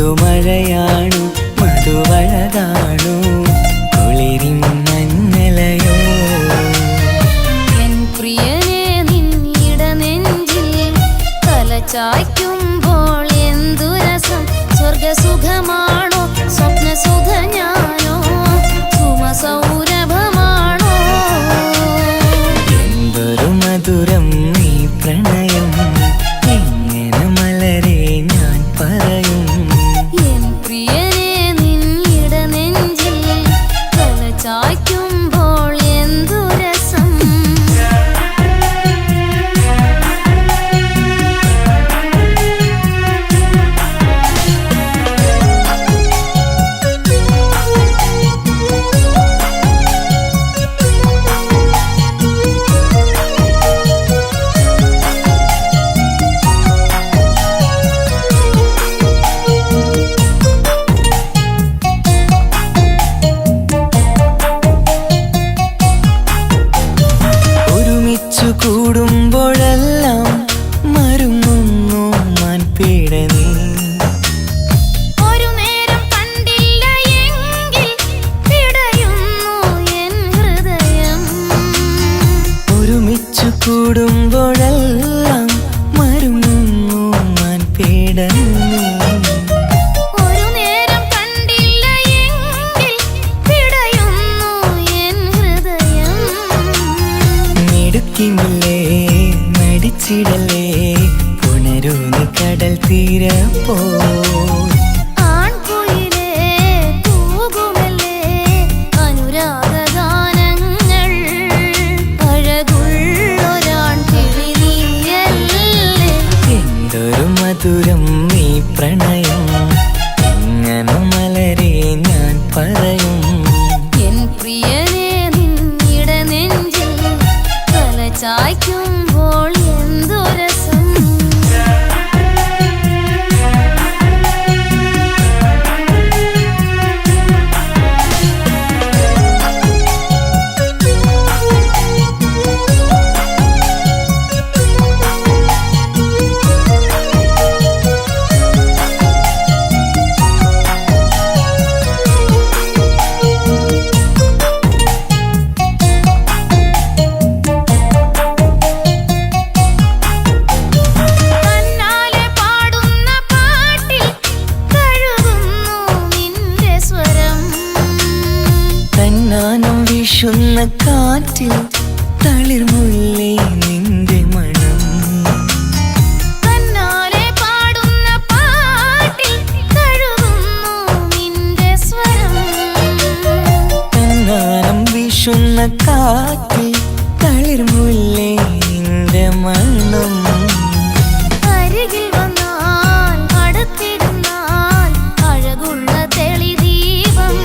പുതുമഴയാണു മധുവഴകാണു കുളിരിൻ മഞ്ഞലയോ N പ്രിയനെ നിന്നിട നെഞ്ചിൽ തലചായ്ക്കുമ്പോൾ എന്തു രസം സ്വർഗസുഖമാണോ സ്വപ്നസുഖ ഞാനോ സുമസൗരഭമാണോ എന്തൊരു മധുരം നീ പ്രണയം എങ്ങനെ മലരെ ഞാൻ പറയും എൻ പ്രിയനെ നിന്നിട നെഞ്ചിൽ തലചായ്ക്കുമ്പോൾ എന്തു രസം കൂടുമ്പോഴെല്ലാം മരുങ്ങുന്നു മാൻപീടനീ ഒരു നേരം കണ്ടില്ല എങ്കിൽ പിടയുന്നു എൻ ഹൃദയം ഒരുമിച്ചു കൂടുമ്പോഴെല്ലാം മരുങ്ങുന്നു മാൻപീടനീ ഒരു നേരം കണ്ടില്ല എങ്കിൽ പിടയുന്നു എൻ ഹൃദയം മിടുക്കിമില്ലേ മടിച്ചിടലേ പുണരൂ നീ കടൽ തീരപ്പോ ആൺകുയിലേ തൂകുമല്ലേ അനുരാഗഗാനങ്ങൾ അഴകുള്ളൊരാൺ കിളി നീയല്ലേ എന്തൊരു മധുരം നീ പ്രണയം എങ്ങനെ മലരെ ഞാൻ പറയും എൻ പ്രിയനെ നിന്നിട നെഞ്ചിൽ തലചായ്ക്കുമ്പോൾ എന്തു രസം തന്നാലെ പാടുന്ന പാട്ടിൽ കഴുകുന്നു നിന്റെ സ്വരം തന്നാനം വീശുന്ന കാറ്റിൽ തളിർമുല്ലേ നിന്റെ മണം തന്നാലെ പാടുന്ന പാട്ടിൽ കഴുകുന്നു നിന്റെ സ്വരം തന്നാനം വീശുന്ന കാറ്റിൽ തളിർമുല്ലേ നിന്റെ മണം അരികിൽ വന്നാൽ അടുത്തിരുന്നാൽ അഴകുള്ള തെളിദീപം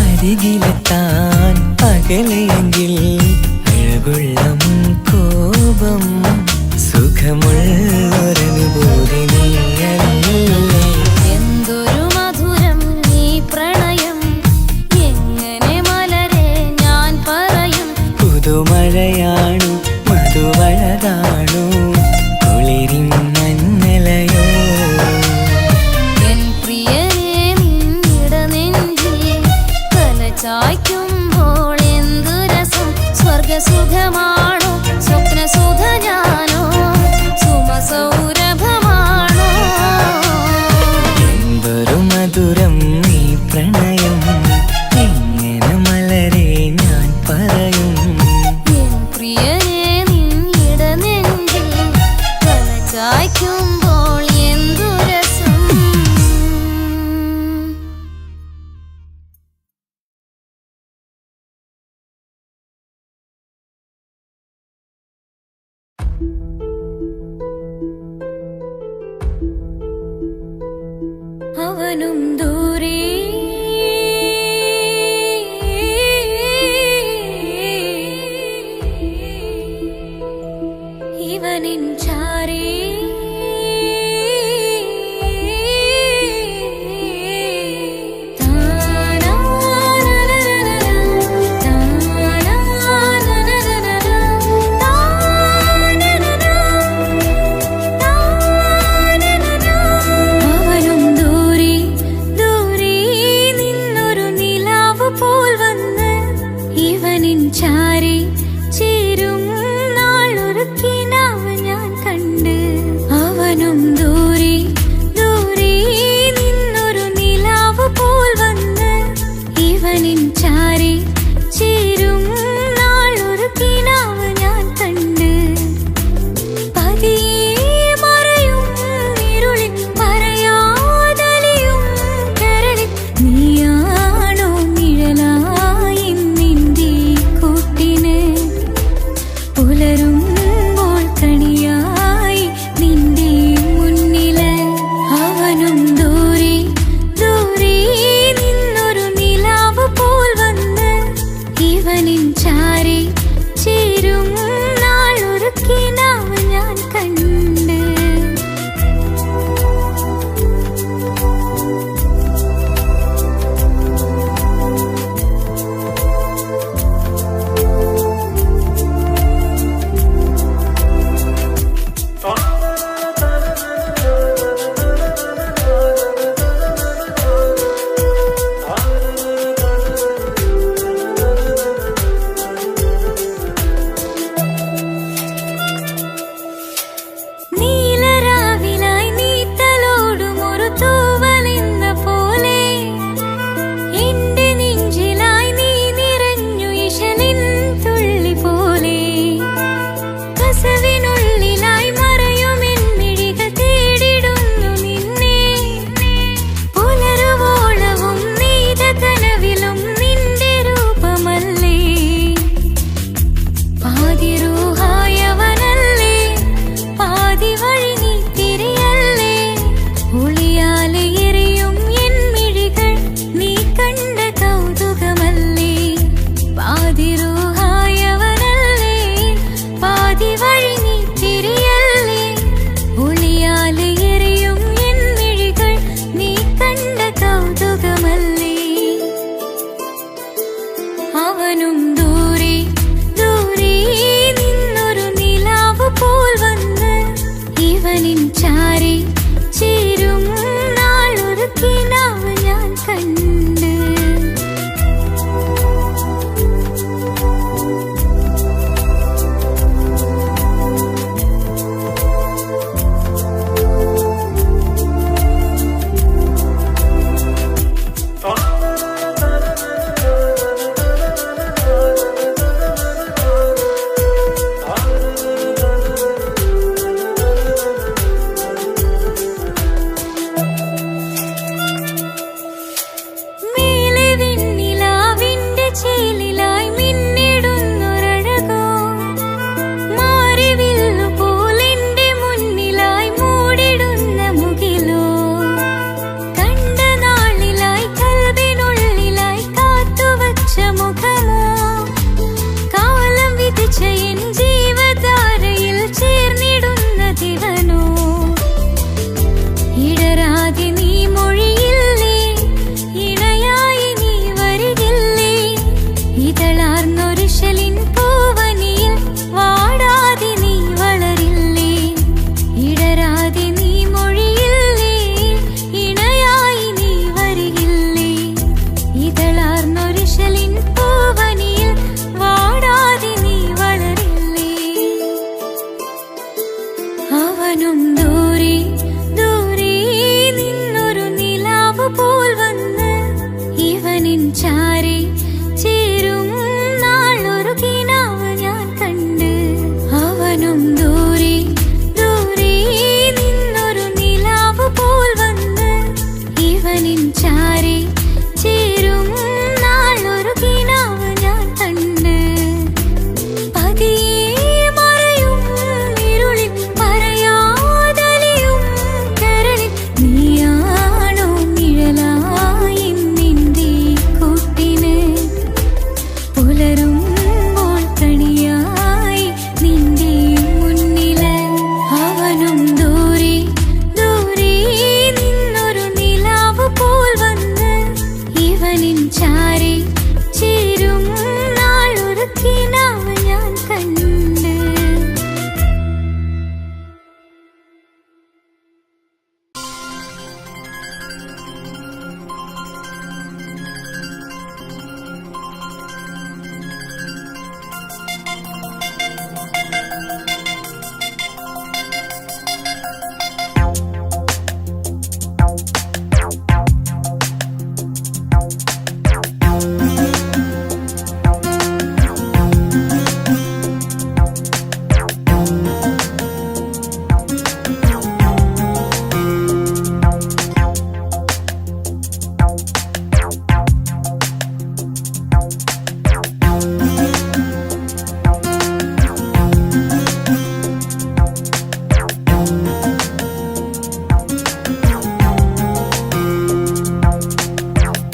അരികിലെത്താൻ അകലെയെങ്കിൽ അഴകുള്ള കോപം സുഖമുള്ളൊരനുഭൂതി നീയല്ലേ എന്തൊരു മധുരം നീ പ്രണയം എങ്ങനെ മലരെ ഞാൻ പറയും പുതുമഴയാണു മധുവഴകാണു കുളിരിൻ മഞ്ഞലയോ എൻ പ്രിയനെ നിന്നിട നെഞ്ചിൽ തലചായ്ക്കുമ്പോൾ എന്തു രസം സ്വർഗസുഖമാണോ സ്വപ്നസുഖ ഞാനോ സുമസൗരഭമാണോ എന്തൊരു മധുരം നീ പ്രണയം എങ്ങനെ മലരെ ഞാൻ പറയും എൻ പ്രിയനെ നിന്നിട നെഞ്ചിൽ തലചായ്ക്കുമ്പോൾ എന്തു രസം അവനും ദൂരെ ഇവനിൻ ചാരേ അവനും നിൻ ചാരി ചേരും നാളൊരു കിനാവ് ഞാൻ കണ്ട് പതിയെ മറയും ഇരുളിൽ പറയാതലിയും കരളിൽ നീയാണോ നിഴലായി നിന്റെ കൂട്ടിന് പുലരുമ്പോൾ കണിയായി നിന്റെ മുന്നില് അവനും ദൂരെ ദൂരെ നിന്നൊരു നിലാവ് പോൽ വന്ന് ഇവനിൻ ചാരി ചേരും നാളൊരു കിനാവ് ഞാൻ കണ്ട്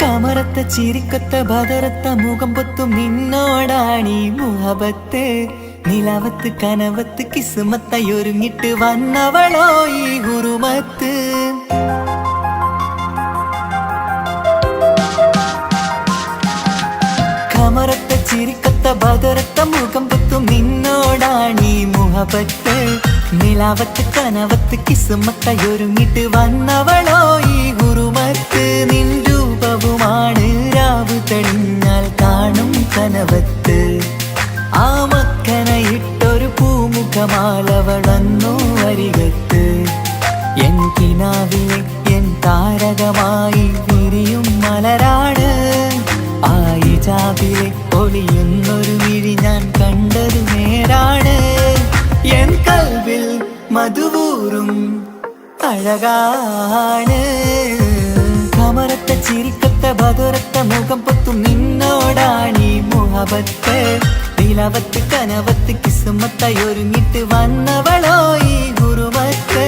കമറത്ത ചിരിക്കത്ത ബദറത്ത മുഖം പൊത്തും നിന്നോടാണീ മുഹബത്ത് നിലവത്ത് കനവത്ത് കിസ്മത്തായി ഒരുങ്ങിട്ട് വന്നവളോ ഈ ഗുരുമത്ത് കമറത്ത ചിരിക്കത്ത ബദറത്ത മുഖം പൊത്തും നിന്നോടാണീ മുഹബത്ത് നിലവത്ത് കനവത്ത് കിസ്മത്തായി ഒരുങ്ങിട്ട് വന്നവളോ ഈ ഗുരുമത്ത് നിൻ രൂപവുമാണ് രാവ് തെളിഞ്ഞാൽ കാണും കനവത്ത് ആ മക്കനയിട്ടൊരു പൂമുഖമാലവളന്നു അരികത്ത് എൻ കിനാവിലെ എൻ താരകമായി വിരിയും മലരാണ് ആ ഇജാബിലെ ഒളിയുന്നൊരു മിഴി ഞാൻ കണ്ടതു നേരാണ് എൻ കൽവിൽ മധുവൂറും അഴകാണ് കമറത്ത ചിരിക്കത്ത ബദറത്ത മുഖം പൊത്തും നിന്നോടാണീ മുഹബത്ത് നിലവത്ത് കനവത്ത് കിസ്മത്തായി ഒരുങ്ങിട്ട് വന്നവളോ ഈ ഗുരുമത്ത്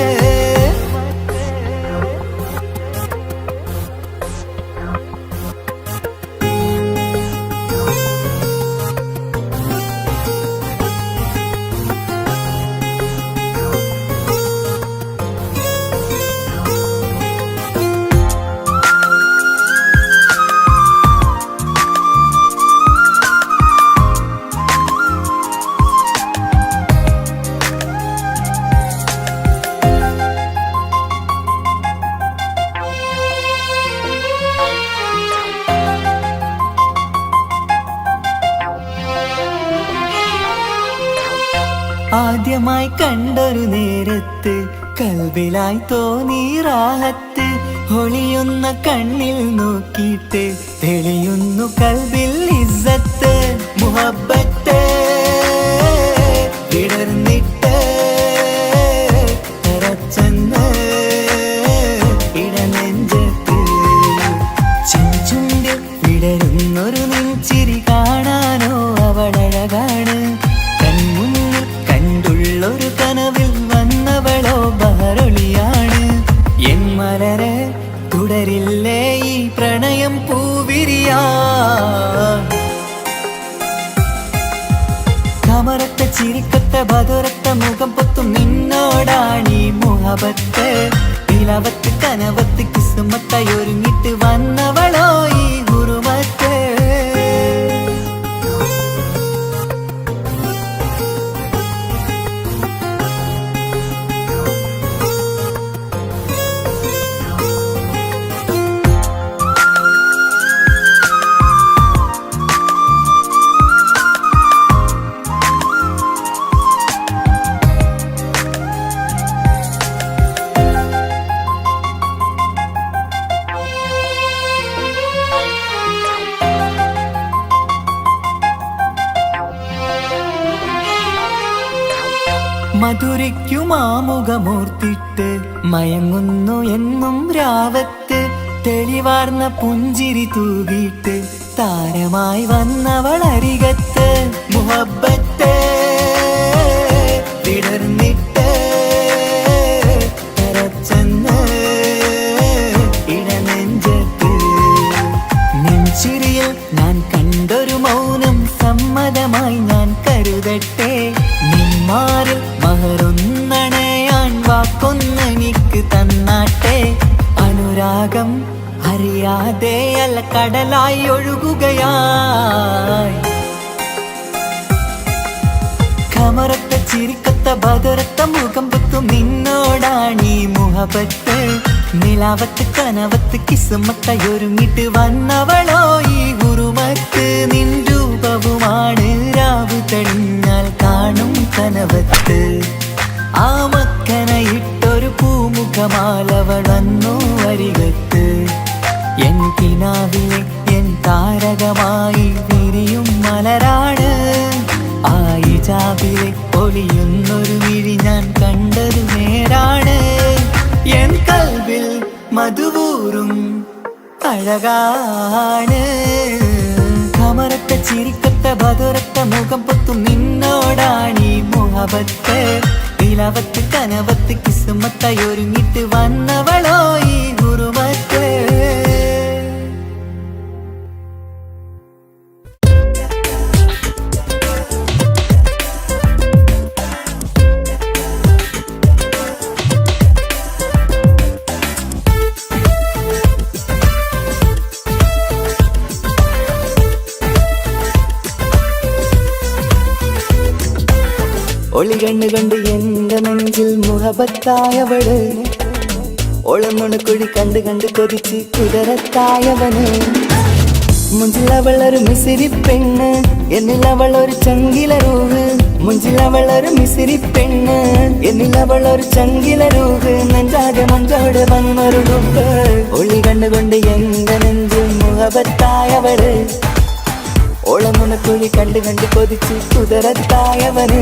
ആദ്യമായി കണ്ടൊരു നേരത്ത് കൽവിലായി തോന്നി റാഹത്ത് ഒളിയുന്ന കണ്ണിൽ നോക്കിയിട്ട് തെളിയുന്നു കൽവിൽ ഇസ്സത്ത് മുഹബ്ബത്ത് വിടർന്നിട്ട് തറച്ചെന്ന് ഇടനെഞ്ചത്ത് ചെഞ്ചുണ്ടിൽ വിടരുന്നൊരു നെഞ്ചിരി കാണാനോ അവളഴകാണ് കൺമുന്നിൽ കണ്ടുള്ളൊരു കനവിൽ വന്നവളോ ബഹറൊളിയാണ് എൻ മലരെ തുടരില്ലേ ഈ പ്രണയം പൂവിരിയാ കമറത്ത ചിരിക്കത്ത ബദറത്ത മുഖം പൊത്തും നിന്നോടാണീ മുഹബത്ത് നിലവത്ത് കനവത്ത് കിസ്മത്തായി ഒരുങ്ങിട്ട് വന്നവളോ ഈ ഗുരുമത്ത് മധുരയ്ക്കുമാമുഖമോർത്തിട്ട് മയങ്ങുന്നു എന്നും രാവത്ത് തെളിവാർന്ന പുഞ്ചിരി തൂകിയിട്ട് താരമായി വന്നവൾ അരികത്ത് മുഹബ്ബത്ത് വിടർന്നിട്ട് തരച്ചെന്ന് ഇടനെഞ്ചത്ത് നെഞ്ചിരിയിൽ ഞാൻ കണ്ടൊരു മൗനം സമ്മതമായി ഞാൻ കരുതട്ടെ നിന്മാറിൽ മഹറൊന്നണയാൻ വാക്കൊന്നെനിക്ക് തന്നാട്ടെ അനുരാഗം അറിയാതെ അല്ല കടലായി ഒഴുകുകയായി കമറത്ത ചിരിക്കത്ത ബദറത്ത മുഖം പൊത്തും നിന്നോടാണീ മുഹബത്ത് നിലാവത്ത് കനവത്ത് കിസ്മത്തായൊരുങ്ങിട്ട് വന്നവളോ ഈ ഹുറുമത്ത് നിൻ രൂപവുമാണ് രാവ് തെളിഞ്ഞാൽ കാണും കനവത്ത് ആ മക്കനയിട്ടൊരു പൂമുഖമാലവൾ വന്നു അരികത്ത് എൻ കിനാവിലെ എൻ താരകമായി വിരിയും മലരാണ് ആ ഇജാബിലെ ഒളിയുന്നൊരു വിഴി ഞാൻ കണ്ടതു നേരാണ് എൻ കൽവിൽ മധുവൂറും അഴകാണ് കമറത്ത ചിരിക്കത്ത ബദറത്ത മുഖം പൊത്തും നിന്നോടാണീ മുഹബത്ത് നിലാവത്ത് കനവത്ത് കിസ്മത്തായൊരുങ്ങിട്ട് വന്നവളോ ഈ ഹുറുമത്ത് ഒളി കണ്ണുകൊണ്ട് എന്റെ നെഞ്ചിൽ മുഹബത്തായവള് ഒളമുണക്കുഴി കണ്ട് കണ്ട് കൊതിച്ച് കുതിരത്തായവന് മുഞ്ചിലവളൊരു മിസിരി പെണ്ണ് എന്നിലവളൊരു ചങ്കിലരൂഹ് മുഞ്ചിലവളൊരു മിസിരി പെണ്ണ് എന്നിലവളൊരു ചങ്കിലരൂഹ് നെഞ്ചാകെ മഞ്ചോട് വന്നൊരു ഡുബ് ഒളി കണ്ണുകൊണ്ട് എന്റെ നെഞ്ചിൽ മുഹബത്തായവള് ഓളമുണക്കുഴി കണ്ട് കണ്ട് കൊതിച്ച് കുതിരത്തായവന്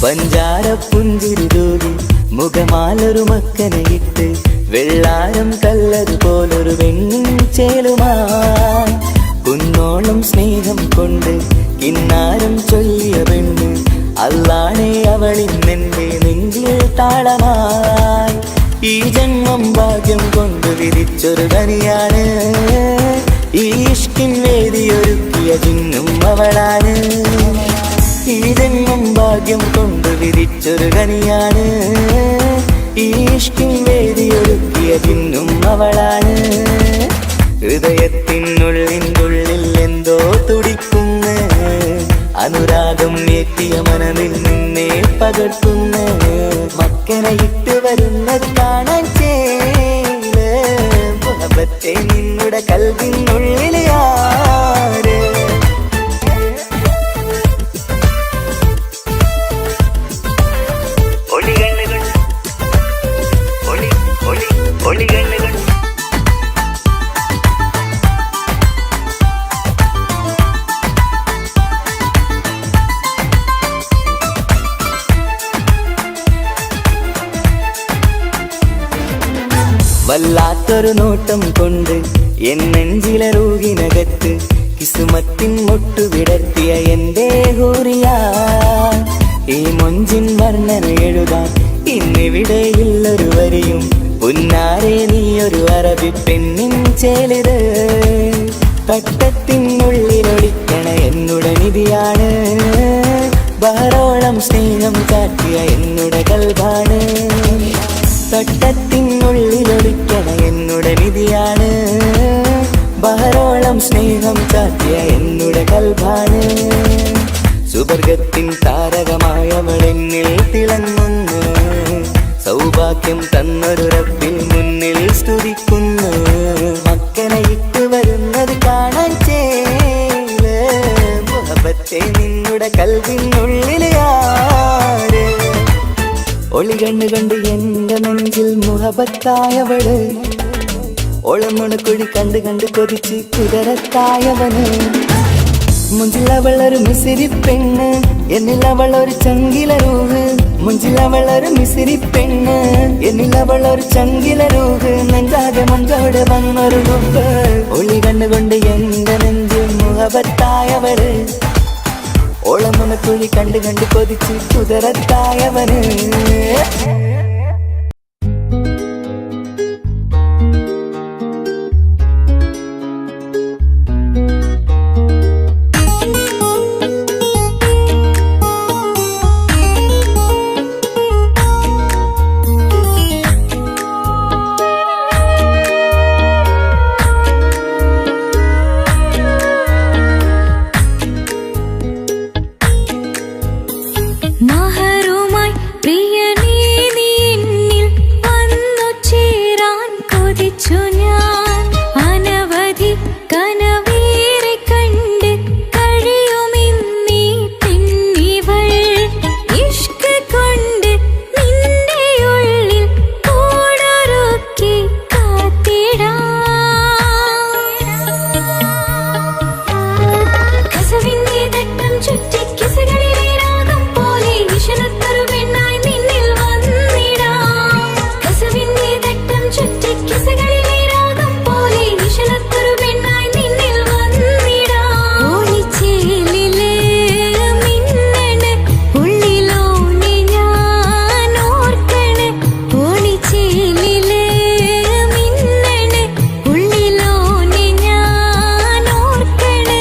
പഞ്ചാര പുഞ്ചിരി തൂകി മുഖമാലൊരു മക്കനയിട്ട് വെള്ളാരം കല്ലതുപോലൊരു വെണ്ണിൻ ചേലുമായി കുന്നോളം സ്നേഹം കൊണ്ട് കിന്നാരം ചൊല്ലിയ പെണ്ണ് അല്ലാണേ അവളിന്നെന്റെ നെഞ്ചിൽ താളമായി ഈ ജന്മം ഭാഗ്യം കൊണ്ട് വിധിച്ചൊരു കനിയാണ് ഈ ഇഷ്കിൻ വേദിയൊരുക്കിയ ജിന്നും അവളാണ് ഈ ജന്മം ഭാഗ്യം കൊണ്ട് വിധിച്ചൊരു കനിയാണ് ഈ ഇഷ്കിൻ വേദിയൊരുക്കിയ ജിന്നും അവളാണ് ഹൃദയത്തിനുള്ളിനുള്ളിൽ എന്തോ തുടിക്കുന്ന അനുരാഗം എത്തിയ മനതിൽ നിന്നെ പകർത്തുന്ന മക്കനയിട്ട് വരുന്നത് കാണാൻ ചേല് മുഹബത്തെ നിന്നുടെ കൽവിനുള്ളിൽ ആര് വല്ലാത്തൊരു നോട്ടം കൊണ്ട് എൻ നെഞ്ചിലെ റൂഹിനകത്ത് കിസുമത്തിൻ മൊട്ടു വിടർത്തിയ എന്റെ ഹൂറിയ ഈ മൊഞ്ചിൻ വർണ്ണന എഴുതാൻ ഇന്നിവിടെയുള്ളൊരു വരിയും പുന്നാരെ നീയൊരു അറബി പെണ്ണിൻ ചേലിത് തട്ടത്തിനുള്ളിലൊളിക്കണ എന്നുടെ നിധിയാണ് ബഹറോളം സ്നേഹം കാട്ടിയ എന്നുടെ കൽബാണ് തട്ടത്തിനുള്ളിലൊളിക്കണ എന്നുടെ നിധിയാണ് ബഹറോളം സ്നേഹം കാട്ടിയ എന്നുടെ കൽബാണ് സുവർഗത്തിൻ താരകമായവളെന്നിൽ തിളങ്ങുന്നു സൗഭാഗ്യം തന്നൊരു റബ്ബിൽ മുന്നിൽ സ്തുതിക്കുന്നു മക്കനയിട്ട് വരുന്നത് കാണാൻ ചേല് മുഹബത്ത് പക്ഷേ നിന്നുടെ കൽവിനുള്ളിലെ ആര് ഒളി കണ്ണു കണ്ട് എന്റെ നെഞ്ചിൽ മുഹബത്തായവള് ഓളമുണക്കുഴി കണ്ട് കണ്ട് കൊതിച്ച് കുതിരത്തായവന് മുഞ്ചിലവളൊരു മിസിരി പെണ്ണ് എന്നിലവളൊരു ചങ്കിലരൂഹ് മുഞ്ചിലവളൊരു മിസിരി പെണ്ണ് എന്നിലവളൊരു ചങ്കിലരൂഹ് നെഞ്ചാകെ മഞ്ചോട് വന്നൊരു ലുക്ക് ഒളി കണ്ണുകൊണ്ട് എന്റെ നെഞ്ചിൽ മുഹബത്തായവള് ഓളമുണക്കുഴി കണ്ട് കണ്ട് കൊതിച്ച് കുതിരത്തായവന് മഹറുമായി പ്രിയനേ നീ എന്നിൽ വന്നു ചേരാൻ കൊതിച്ചു ഞാൻ അനവധി കനവേറെ കണ്ട് കഴിയുമിന്നീ പെണ്ണിവൾ ഇഷ്ക് കൊണ്ട് നിന്റെ ഉള്ളിൽ കൂടൊരുക്കി കാത്തിടാം കസവിന്റെ തട്ടം ചുറ്റി കിസകളിലെ രാഗം പോലെ വിഷണത്തൊരു പെണ്ണായി നിന്നിൽ വന്നിടാം കസവിന്റെ തട്ടം ചുറ്റി കിസകളിലെ രാഗം പോലെ വിഷണത്തൊരു പെണ്ണായി നിന്നിൽ വന്നിടാം ഓണിച്ചേലില് മിന്നണ് ഉള്ളിലോനെ ഞാൻ ഓർക്കണ് ഓണിച്ചേലില് മിന്നണ് ഉള്ളിലോനെ ഞാൻ ഓർക്കണ്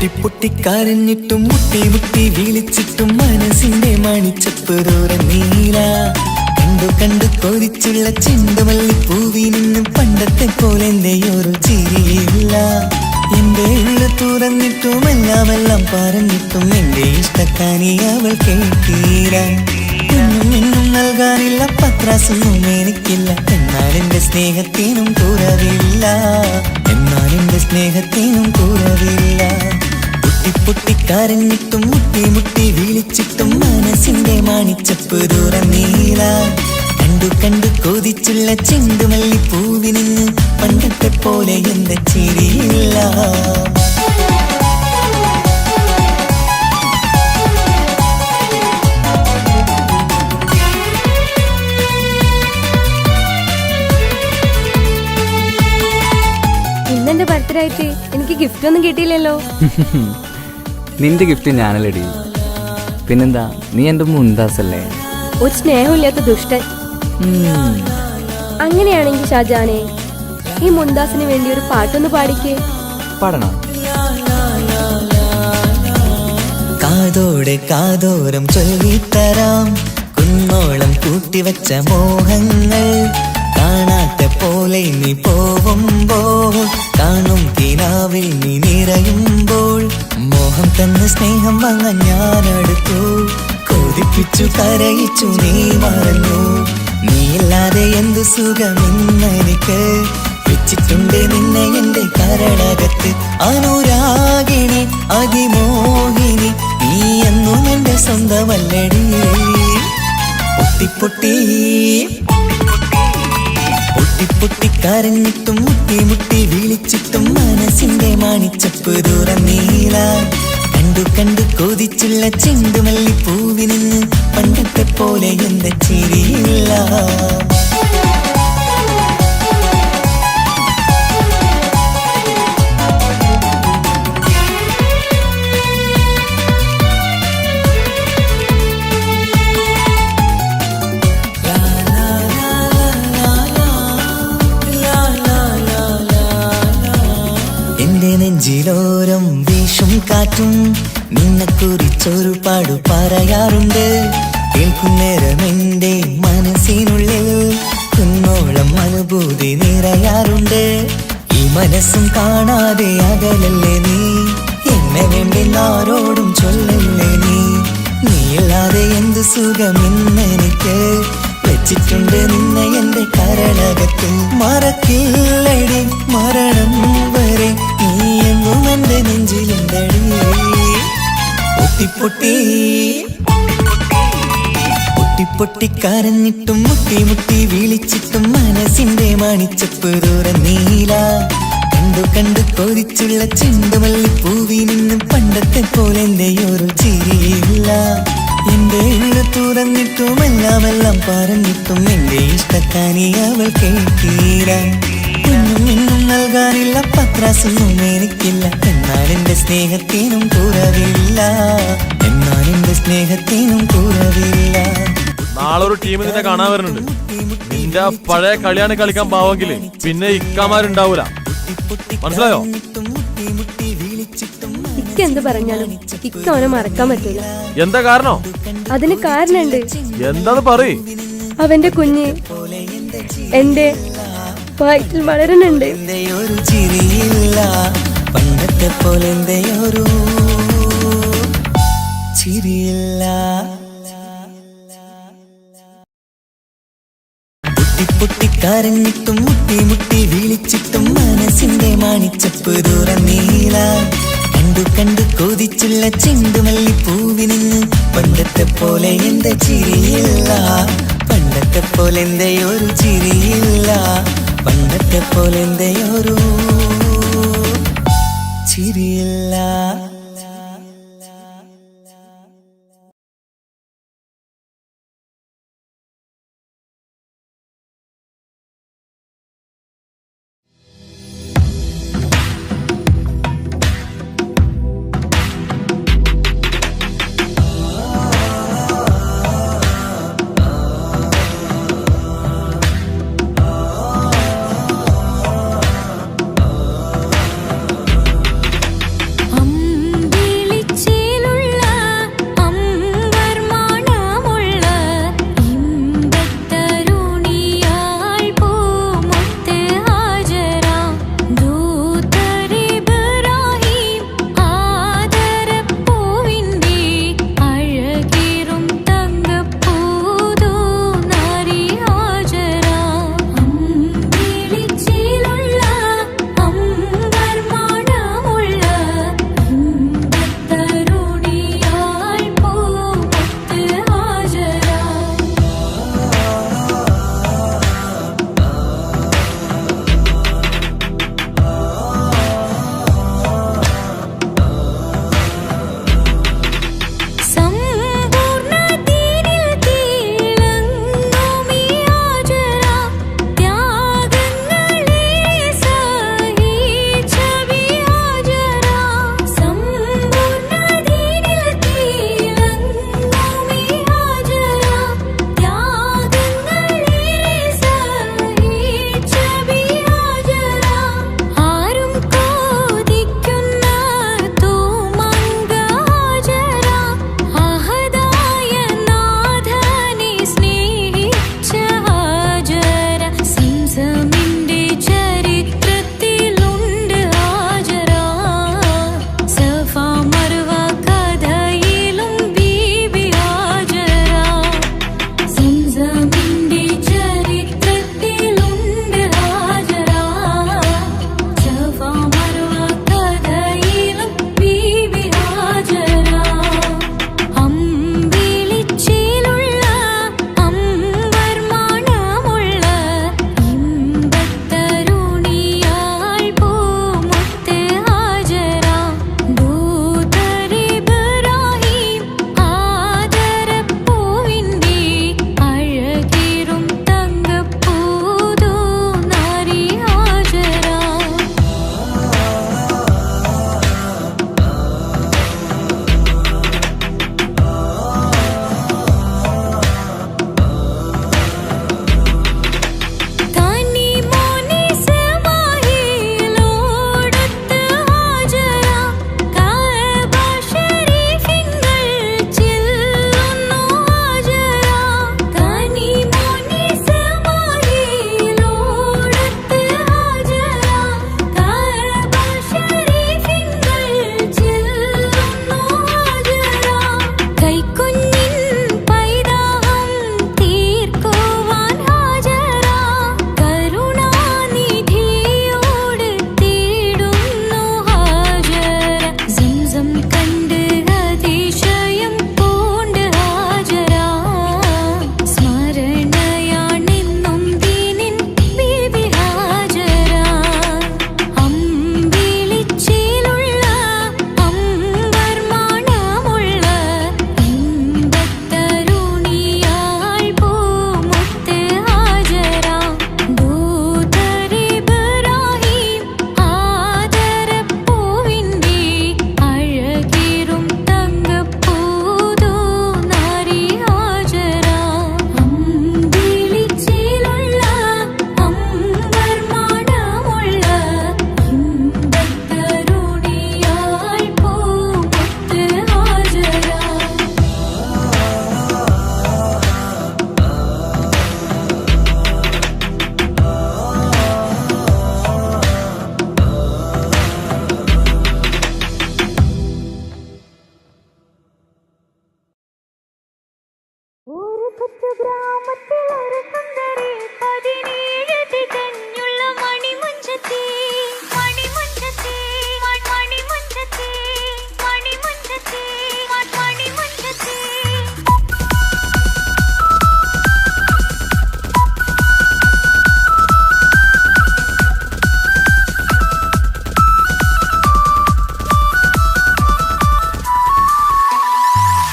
പൊട്ടിക്കരഞ്ഞിട്ടും മുട്ടി മുട്ടി വിളിച്ചിട്ടും മനസ്സിന്റെ മണിച്ചപ്പുറോര നീല കണ്ടു കണ്ടു കൊതിച്ചുള്ള ചെണ്ടുമല്ലിപ്പൂവി നിന്നും പണ്ടത്തെ പോലെ എന്റെ ഒരു ചിരിയില്ല എന്റെ ഉള്ള തുറന്നിട്ടും എല്ലാം പറഞ്ഞിട്ടും എന്റെ ഇഷ്ടക്കാനി അവൾ കേട്ടീര എന്നും നൽകാനില്ല പത്രാസൊന്നും എനിക്കില്ല എന്നാൽ എന്റെ സ്നേഹത്തിനും കുറവില്ല എന്നാൽ എന്റെ സ്നേഹത്തിനും കുറവില്ല പൊട്ടിക്കരഞ്ഞിട്ടും മുട്ടി മുട്ടി വിളിച്ചിട്ടും മനസ്സിന്റെ മാണിച്ചപ്പുറ നീല കണ്ടു കണ്ടു കൊതിച്ചുള്ള ചെണ്ടുമല്ലിപ്പൂവി നിന്ന് പണ്ടത്തെ പോലെ എന്റെ ചിരിയില്ല ഇന്നെന്റെ ബർത്ത്ഡേ ആയിട്ട് എനിക്ക് ഗിഫ്റ്റ് ഒന്നും കിട്ടിയില്ലല്ലോ. നിന്റെ ഗിഫ്റ്റ് ഞാനല്ലടി, പിന്നെന്താ, നീ എന്റെ മുന്താസല്ലേ. ഒരു സ്നേഹമില്ലാത്ത ദുഷ്ടൻ. അങ്ങനെയാണെങ്കിൽ ഷാജാനെ, ഈ മുന്താസിന് വേണ്ടി ഒരു പാട്ടൊന്ന് പാടിക്കേ. പാടണം. കാതോടെ കാതോരം ചൊല്ലിത്തരാം കുന്നോളം കൂട്ടിവച്ച മോഹങ്ങൾ കാണാത്ത പോലെ നീ പോവുമ്പോൾ കാണും കിനാവിൽ നീ നിറയുമ്പോൾ മോഹം തന്ന സ്നേഹം വാങ്ങാൻ ഞാനെടുത്തു കൊതിപ്പിച്ചു കരയിച്ചു നീ മറന്നു നീയില്ലാതെ എന്തു സുഖമെന്നെനിക്ക് വെച്ചിട്ടുണ്ട് നിന്നെ എന്റെ കരളകത്ത് അനുരാഗിണി അതിമോഹിനി നീ എന്നും എന്റെ സ്വന്തമല്ലടി പൊട്ടി പൊട്ടിക്കരഞ്ഞിട്ടും മുട്ടി മുട്ടി വിളിച്ചിട്ടും മനസ്സിന്റെ മാണിച്ചപ്പുറ നീല കണ്ടു കണ്ടു കൊതിച്ചുള്ള ചെണ്ടുമല്ലിപ്പൂവി നിന്ന് പണ്ടത്തെ പോലെ എന്റെ ചിരിയില്ല നെഞ്ചിലോരം വീശും കാറ്റും നിന്നെ കുറിച്ചൊരു പാടു പറയാറുണ്ട് കേൾക്കുന്നേരം എന്റെ മനസ്സിനുള്ളിൽ കുന്നോളം അനുഭൂതി നിറയാറുണ്ട് ഈ മനസ്സും കാണാതെ അകലല്ലേ നീ എന്നെ വേണ്ടി ആരോടും ചൊല്ലല്ലേ നീയില്ലാതെ എന്ത് സുഖമെന്നെനിക്ക് വെച്ചിട്ടുണ്ട് നിന്നെ എന്റെ കരളകത്ത് മറക്കില്ലടി മരണം വരെ നീ എന്നും എന്റെ നെഞ്ചിലുണ്ടടി പൊട്ടിക്കരഞ്ഞിട്ടും മുട്ടി മുട്ടി വിളിച്ചിട്ടും മനസ്സിന്റെ മാണിച്ചപ്പുറ നീല കണ്ടു കണ്ടു കൊതിച്ചുള്ള ചെണ്ടുമല്ലിപ്പൂവി നിന്നും പണ്ടത്തെ പോലെ എന്റെ ഒരു ചിരിയില്ല എന്റെ ഉള്ളു തുറന്നിട്ടും എല്ലാം പറഞ്ഞിട്ടും എന്റെ ഇഷ്ടക്കാനി അവൾ കേട്ടീര എന്നും നൽകാനില്ല പത്രാസൊന്നും എനിക്കില്ല എന്നാൽ എന്റെ സ്നേഹത്തിനും കുറവില്ല എന്നാൽ എന്റെ സ്നേഹത്തിനും കുറവില്ല നാളെ ഒരു ടീം നിന്നെ കാണാൻ വരുന്നുണ്ട്. നിന്റെ പഴയ കളിയാണ് കളിക്കാൻ പാവെങ്കില് പിന്നെ ഇക്കാമാരുണ്ടാവൂല, മനസ്സിലായോ? ഇക്ക എന്ത് പറഞ്ഞാലും ഇക്ക അവനെ മറക്കാൻ പറ്റൂല. എന്താ കാരണം? അതിന് കാരണുണ്ട്. എന്താന്ന് പറയ്. അവന്റെ കുഞ്ഞ് എന്റെ വയറ്റിൽ വളരുന്നുണ്ട്. ഒരു ചിരിയില്ല പണ്ടത്തെ പോലെ ഒരു ചിരിയില്ല പൊട്ടിക്കരഞ്ഞിട്ടും മുട്ടി മുട്ടി വിളിച്ചിട്ടും മനസ്സിന്റെ മാണിച്ചപ്പുറ നീല കണ്ടു കണ്ടു കൊതിച്ചുള്ള ചെണ്ടുമല്ലിപ്പൂവി നിന്ന് പണ്ടത്തെ പോലെ എന്റെ ചിരിയില്ല പണ്ടത്തെ പോലെ എന്റെ ഒരു ചിരിയില്ല പണ്ടത്തെ പോലെ എന്റെ ഒരു ചിരിയില്ല കൊച്ചു ഗ്രാമത്തിലൊരു സുന്ദരി 17 തികഞ്ഞുള്ള മണിമുഞ്ചത്തി മണിമുഞ്ചത്തി മണിമുഞ്ചത്തി മണിമുഞ്ചത്തി മണിമുഞ്ചത്തി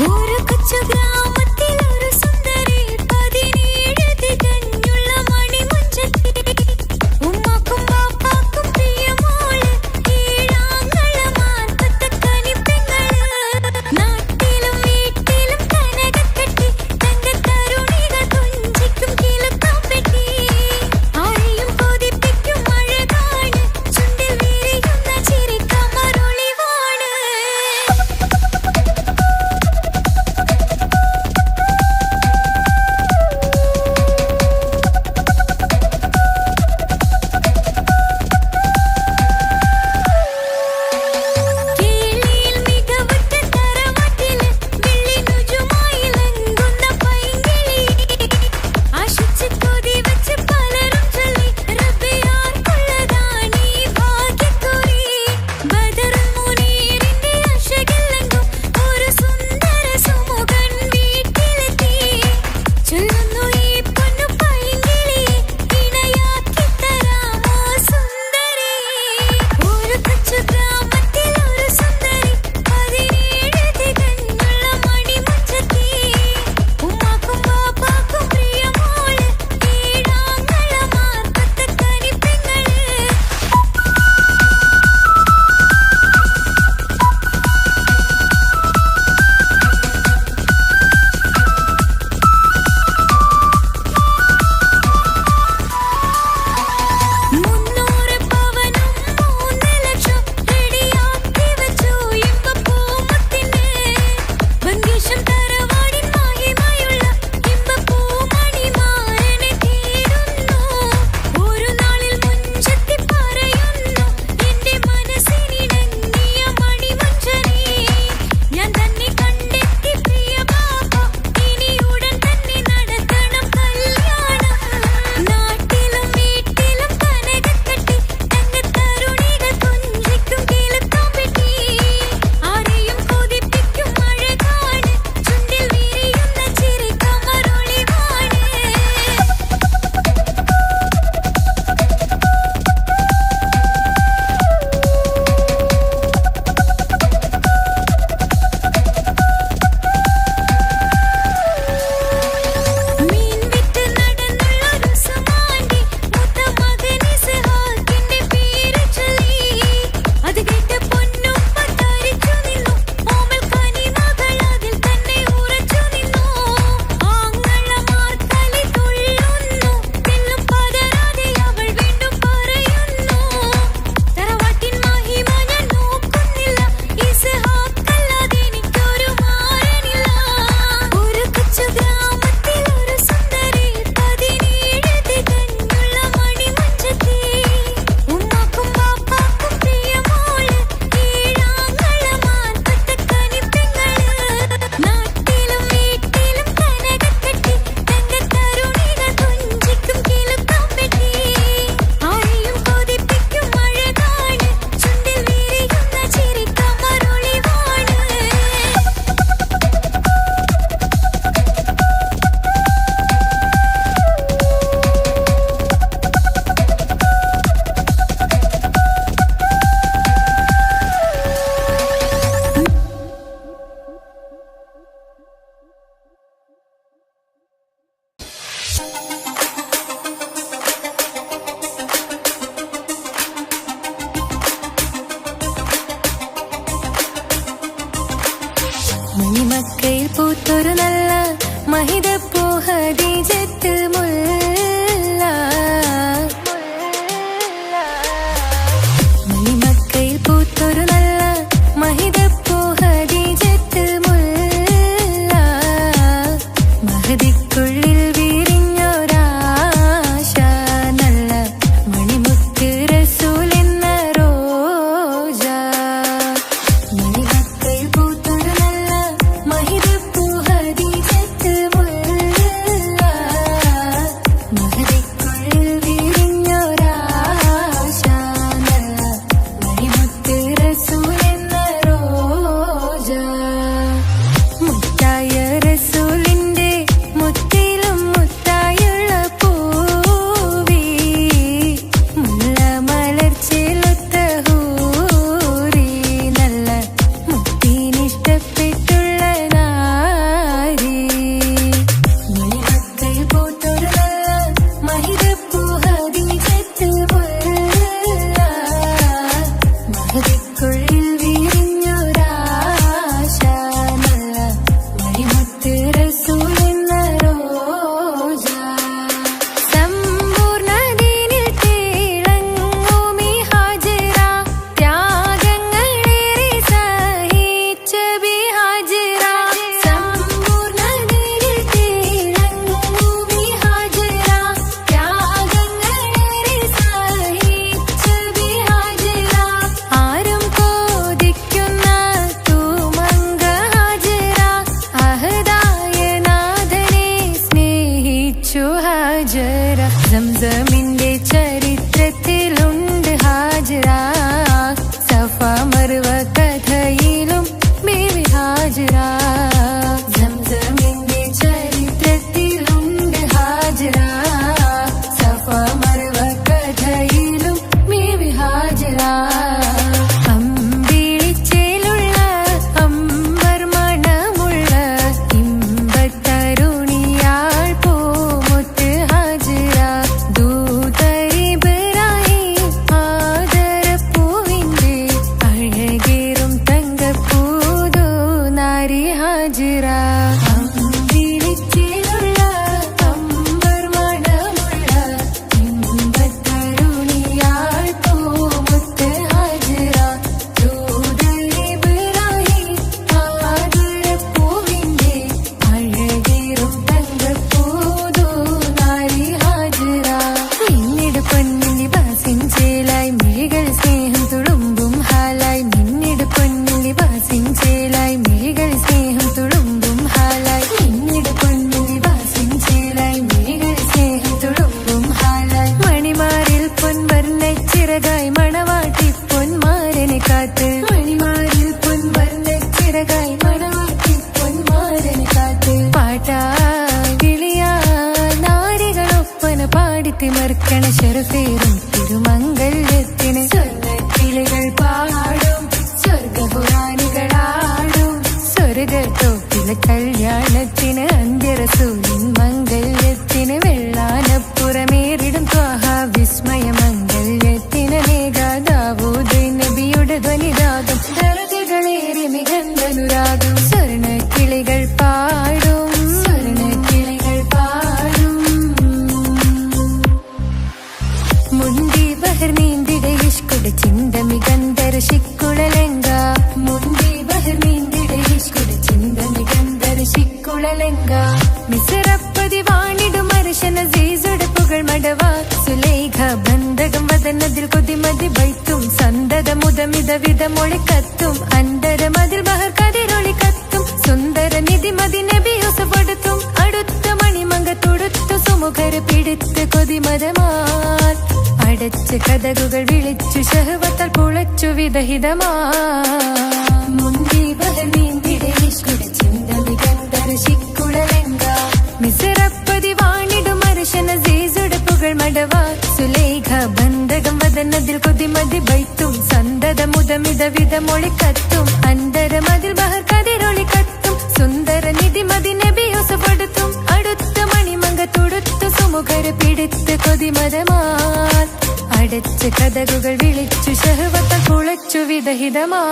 ഒരു കൊച്ചു ഗ്രാമത്തിലൊരു സുന്ദരി 17 തികഞ്ഞുള്ള മണിമുഞ്ചത്തി ഉമ്മാക്കും ബാപ്പാക്കും പ്രിയമോള് ഏഴാങ്ങളമാർക്കൊത്ത കനിപ്പെങ്ങള് നാട്ടിലും വീട്ടിലും കനകക്കെട്ടി തങ്കത്തരുണിക തുഞ്ചിക്കും കിലുക്കാപ്പെട്ടി ആരെയും കൊതിപ്പിക്കും അഴകാണ് ചുണ്ടിൽ വിരിയുന്ന ചിരി കമറൊളിവാണ് കേളിയിൽ മികവുറ്റ തറവാട്ടില് വെള്ളി നുജുമായിലങ്കുന്ന പൈങ്കിളി ആശിച്ച് കൊതി വെച്ച് പലരും ചൊല്ലി റബ്ബിയാർക്കുള്ളതാണീ ഭാഗ്യക്കുറി ബദറുൽ മുനീറിന്റെ അശകിലെങ്കും ഒരു സുന്ദര സുമുഖൻ വീട്ടിലെത്തി ചൊല്ലുന്നു ഈ പൊന്നു പൈങ്കിളിയെ ഇണയാക്കി തരാമോ സുന്ദരി ഒരു കൊച്ചു ഗ്രാമത്തിലൊരു സുന്ദരി 17 തികഞ്ഞുള്ള മണിമുഞ്ചത്തി ഉമ്മാക്കും ബാപ്പാക്കും പ്രിയമോള് ഏഴാങ്ങളമാർക്കൊത്ത കനിപ്പെങ്ങള് മുന്നൂറ് പവനും 3 ലക്ഷം റെഡിയാക്കി വെച്ചു ഇമ്പപ്പൂമുത്തിന് ഭംഗീഷം തറവാടിൻ മഹിമയുള്ള ഇമ്പപ്പൂമണിമാരനെ തേടുന്നു ഒരു നാളിൽ മുഞ്ചത്തി പറയുന്നു എന്റെ മനസ്സിനിണങ്ങിയ മണിമുഞ്ചനെ ഞാൻ തന്നെ കണ്ടെത്തി പ്രിയ ബാബ ഇനി ഉടൻ തന്നെ നടത്തണം കല്യാണം നാട്ടിലും വീട്ടിലും കനകക്കെട്ടി തങ്കത്തരുണിക തുഞ്ചിക്കും കിലുക്കാപ്പെട്ടി ആരെയും കൊതിപ്പിക്കും അഴകാണ് ചുണ്ടിൽ വിരിയുന്ന ചിരി കമറൊളിവാണ് മീൻ വിറ്റ് നടന്നുള്ളൊരു സുമാണ്ടി മൂത്ത മകൻ ഇസ്ഹാക്കിന്റെ പേര് ചൊല്ലി അത് കേട്ട് പൊന്നുപ്പ തരിച്ചു നിന്നു ഓമൽ കനിമകൾ അതിൽ തന്നെ ഉറച്ചു നിന്നു ആങ്ങളമാർ കലി തുള്ളുന്നു തെല്ലും പതരാതെ അവൾ വീണ്ടും പറയുന്നു തറവാട്ടിൻ മഹിമ ഞാൻ നോക്കുന്നില്ല ഇസ്ഹാക്കല്ലാതെ എനിക്കൊരു മാരനില്ല ഒരു കൊച്ചു ഗ്രാമത്തിലൊരു സുന്ദരി 17 തികഞ്ഞുള്ള മണിമുഞ്ചത്തി ഉമ്മാക്കും ബാപ്പാക്കും പ്രിയമോള് ഏഴാങ്ങളമാർക്കൊത്ത കനിപ്പെങ്ങള് നാട്ടിലും വീട്ടിലും കനകക്കെട്ടി തങ്കത്തരുണിക തുഞ്ചിക്കും കിലുക്കാപ്പെട്ടി ആരെയും കൊതിപ്പിക്കും അഴകാണ് ചുണ്ടിൽ വിരിയുന്ന ചിരി കമറൊളിവാണ് മണിമക്കയിൽ പൂത്തൊരു നല്ല മഹിതപ്പൂ ഹദീജത്ത് മുല്ല മണിമക്കയിൽ പൂത്തൊരു നല്ല മഹിതപ്പൂ ഹദീജത്ത് മുല്ല മഹദിക്കുള്ളിൽ വിരിഞ്ഞൊരാശ നല്ല മണിമുത്ത് റസൂൽ എന്ന റോജ മണിമക്കയിൽ പൂത്തൊരു നല്ല മഹിതപ്പൂ ഹദീജ ചേലായി മിഴികൾ സ്നേഹം തുളുമ്പും ഹാലായി പിന്നീട് പൊന്നിൽ വാസിൻ ചേലായി മിഴികൾ സ്നേഹം തുളുമ്പും ഹാലായി മണിമാറിൽ പൊൻവർണ്ണ ചിറകായി മണവാട്ടി പൊന്മാരനെ കാത്ത് മണിമാറിൽ പൊൻവർണ്ണ ചിറകായി മണവാട്ടി പൊന്മാരനെ കാത്ത് പാട്ടായി വിളിയാ നാരികളൊപ്പന പാടിത്തിമർക്കണ ശരഫേറും തിരുമംഗല്യത്തിന് സ്വർണ്ണക്കിളികൾ പാടും സ്വർഗപുരാണികളാടും സ്വർഗത്തോപ്പിലെ കല്യാണത്തിന് അന്ത്യറസൂലിൻ മംഗല്യത്തിന് വെള്ളാനപ്പുറമേറിടും ത്വാഹ വിസ്മയ മംഗല്യത്തിന് നേകാദാവൂദ് നബിയുടെ ധ്വനിരാഗം ദർജകളേറി മികന്തനുരാഗം സ്വർണ്ണക്കിളികൾ പാടും സ്വർണ്ണക്കിളികൾ പാടും മുന്തി ബഹർ നീന്തിടെ ഇഷ്കുടെ ചിന്ത മികന്തര ശിക്കുളലങ്ക മുന്തി ബഹർ നീന്തിടെ ഇഷ്കുടെ ചിന്ത മികന്തര ശിക്കുളലങ്ക മിസറപ്പതി വാണിടും അർശന സീസുടെ പുകൾ മടവാ സുലൈഖ ബന്ധകം വദനതിൽ കൊതിമതി ബൈത്തും സന്തത മുതമിത വിധമൊളി കത്തും അന്തരമതിൽ ബഹർ കതിരൊളി കത്തും സുന്ദര നിധി മതി നബി യൂസഫെടുത്തും അടുത്ത മണിമങ്ക തൊടുത്തു സുമുഖർ പിടിത്ത് കൊതിമതമാൽ അടച്ച് കഥകുകൾ വിളിച്ചു ശഹവത്താൽ പുളച്ചു വിദഹിതമാ മുന്തി ബഹർ നീന്തിടെ ഇഷ്കുടെ ചിന്ത മികന്തര ശിക്കുളലങ്ക മിസറപ്പതി വാണിടും അർശന സീസുടെ പുകൾ മടവാ സുലൈഖ ബന്ധകം വദനതിൽ കൊതിമതി ബൈത്തും സന്തത മുതമിത വിധമൊളി കത്തും അന്തരമതിൽ ബഹർ കതിരൊളി കത്തും സുന്ദര നിധി മതി നബി യൂസഫെടുത്തും അടുത്ത മണിമങ്ക തൊടുത്തു സുമുഖർ പിടിത്ത് കൊതിമതമാൽ അടച്ച് കഥകുകൾ വിളിച്ചു ശഹവത്താൽ പുളച്ചു വിദഹിതമാ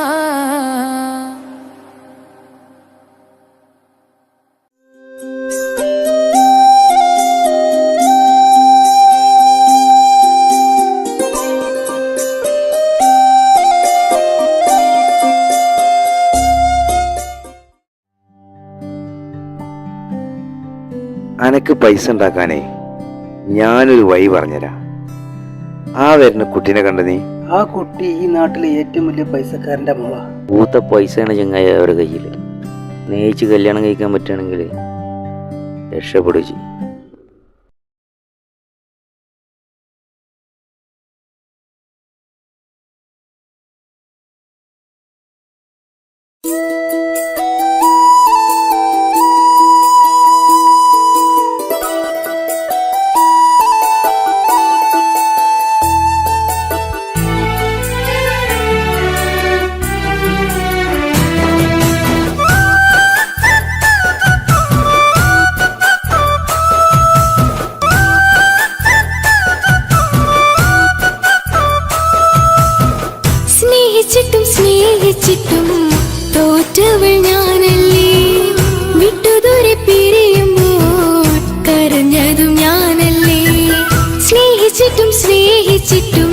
അനക്ക് പൈസ ഉണ്ടാക്കാനേ ഞാനൊരു വഴി പറഞ്ഞുതരാം. ആ വരുന്ന കുട്ടീനെ കണ്ട നീ? ആ കുട്ടി ഈ നാട്ടിലെ ഏറ്റവും വലിയ പൈസക്കാരന്റെ മോളാ. പൂത്ത പൈസയാണ് ചങ്ങായി അവരുടെ കയ്യിൽ. സ്നേഹിച്ച് കല്യാണം കഴിക്കാൻ പറ്റുകയാണെങ്കിൽ രക്ഷപ്പെടുക ചെയ്യും. സ്നേഹിച്ചിട്ടും തോറ്റവൾ ഞാനല്ലേ, വിട്ടുദൂരെ പിരിയുമ്പോൾ കരഞ്ഞതും ഞാനല്ലേ. സ്നേഹിച്ചിട്ടും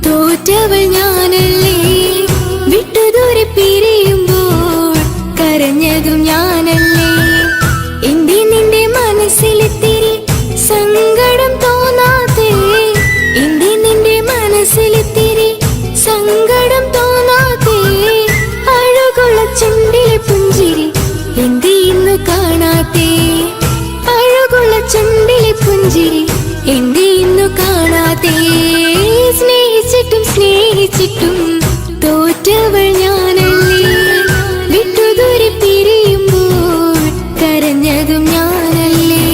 തോറ്റവൾ ഞാനല്ലേ, വിട്ടുദൂരെ പിരിയുമ്പോൾ കരഞ്ഞതും ഞാനല്ലേ. എന്റെ നിന്റെ മനസ്സിലെത്തിരി സങ്കടം തോന്നാതെ, എന്റെ നിന്റെ മനസ്സിലെത്തിരി സങ്കടം തോന്നാതെ, അഴകുള്ള ചുണ്ടിലെ പുഞ്ചിരി എന്തേ ഇന്നു കാണാതെ, അഴകുള്ള ചുണ്ടിലെ പുഞ്ചിരി എന്തേ ഇന്നു കാണാതെ. സ്നേഹിച്ചിട്ടും തോറ്റവൾ ഞാനല്ലേ, വിട്ടുദൂരെ പിരിയുമ്പോൾ കരഞ്ഞതും ഞാനല്ലേ.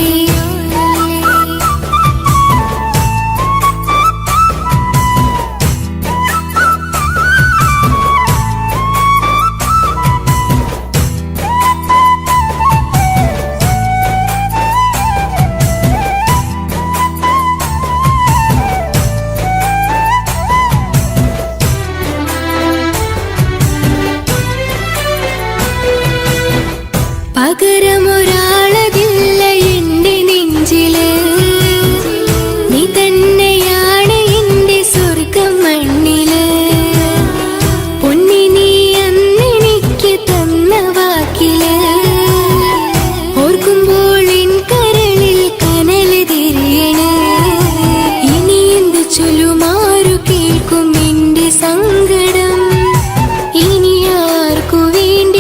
പകരമൊരാളതില്ല എന്റെ നെഞ്ചില്, നീ തന്നെയാണ് എന്റെ സ്വർഗം മണ്ണില്. പൊന്നി നീ അന്നെനിക്ക് തന്ന വാക്കില്, ഓർക്കുമ്പോൾ എൻ കരളിൽ കനല് തിരിയണ്. ഇനി എന്ത് ചൊല്ലുമാരു കേൾക്കും എന്റെ സങ്കടം, ഇനി ആർക്കു വേണ്ടി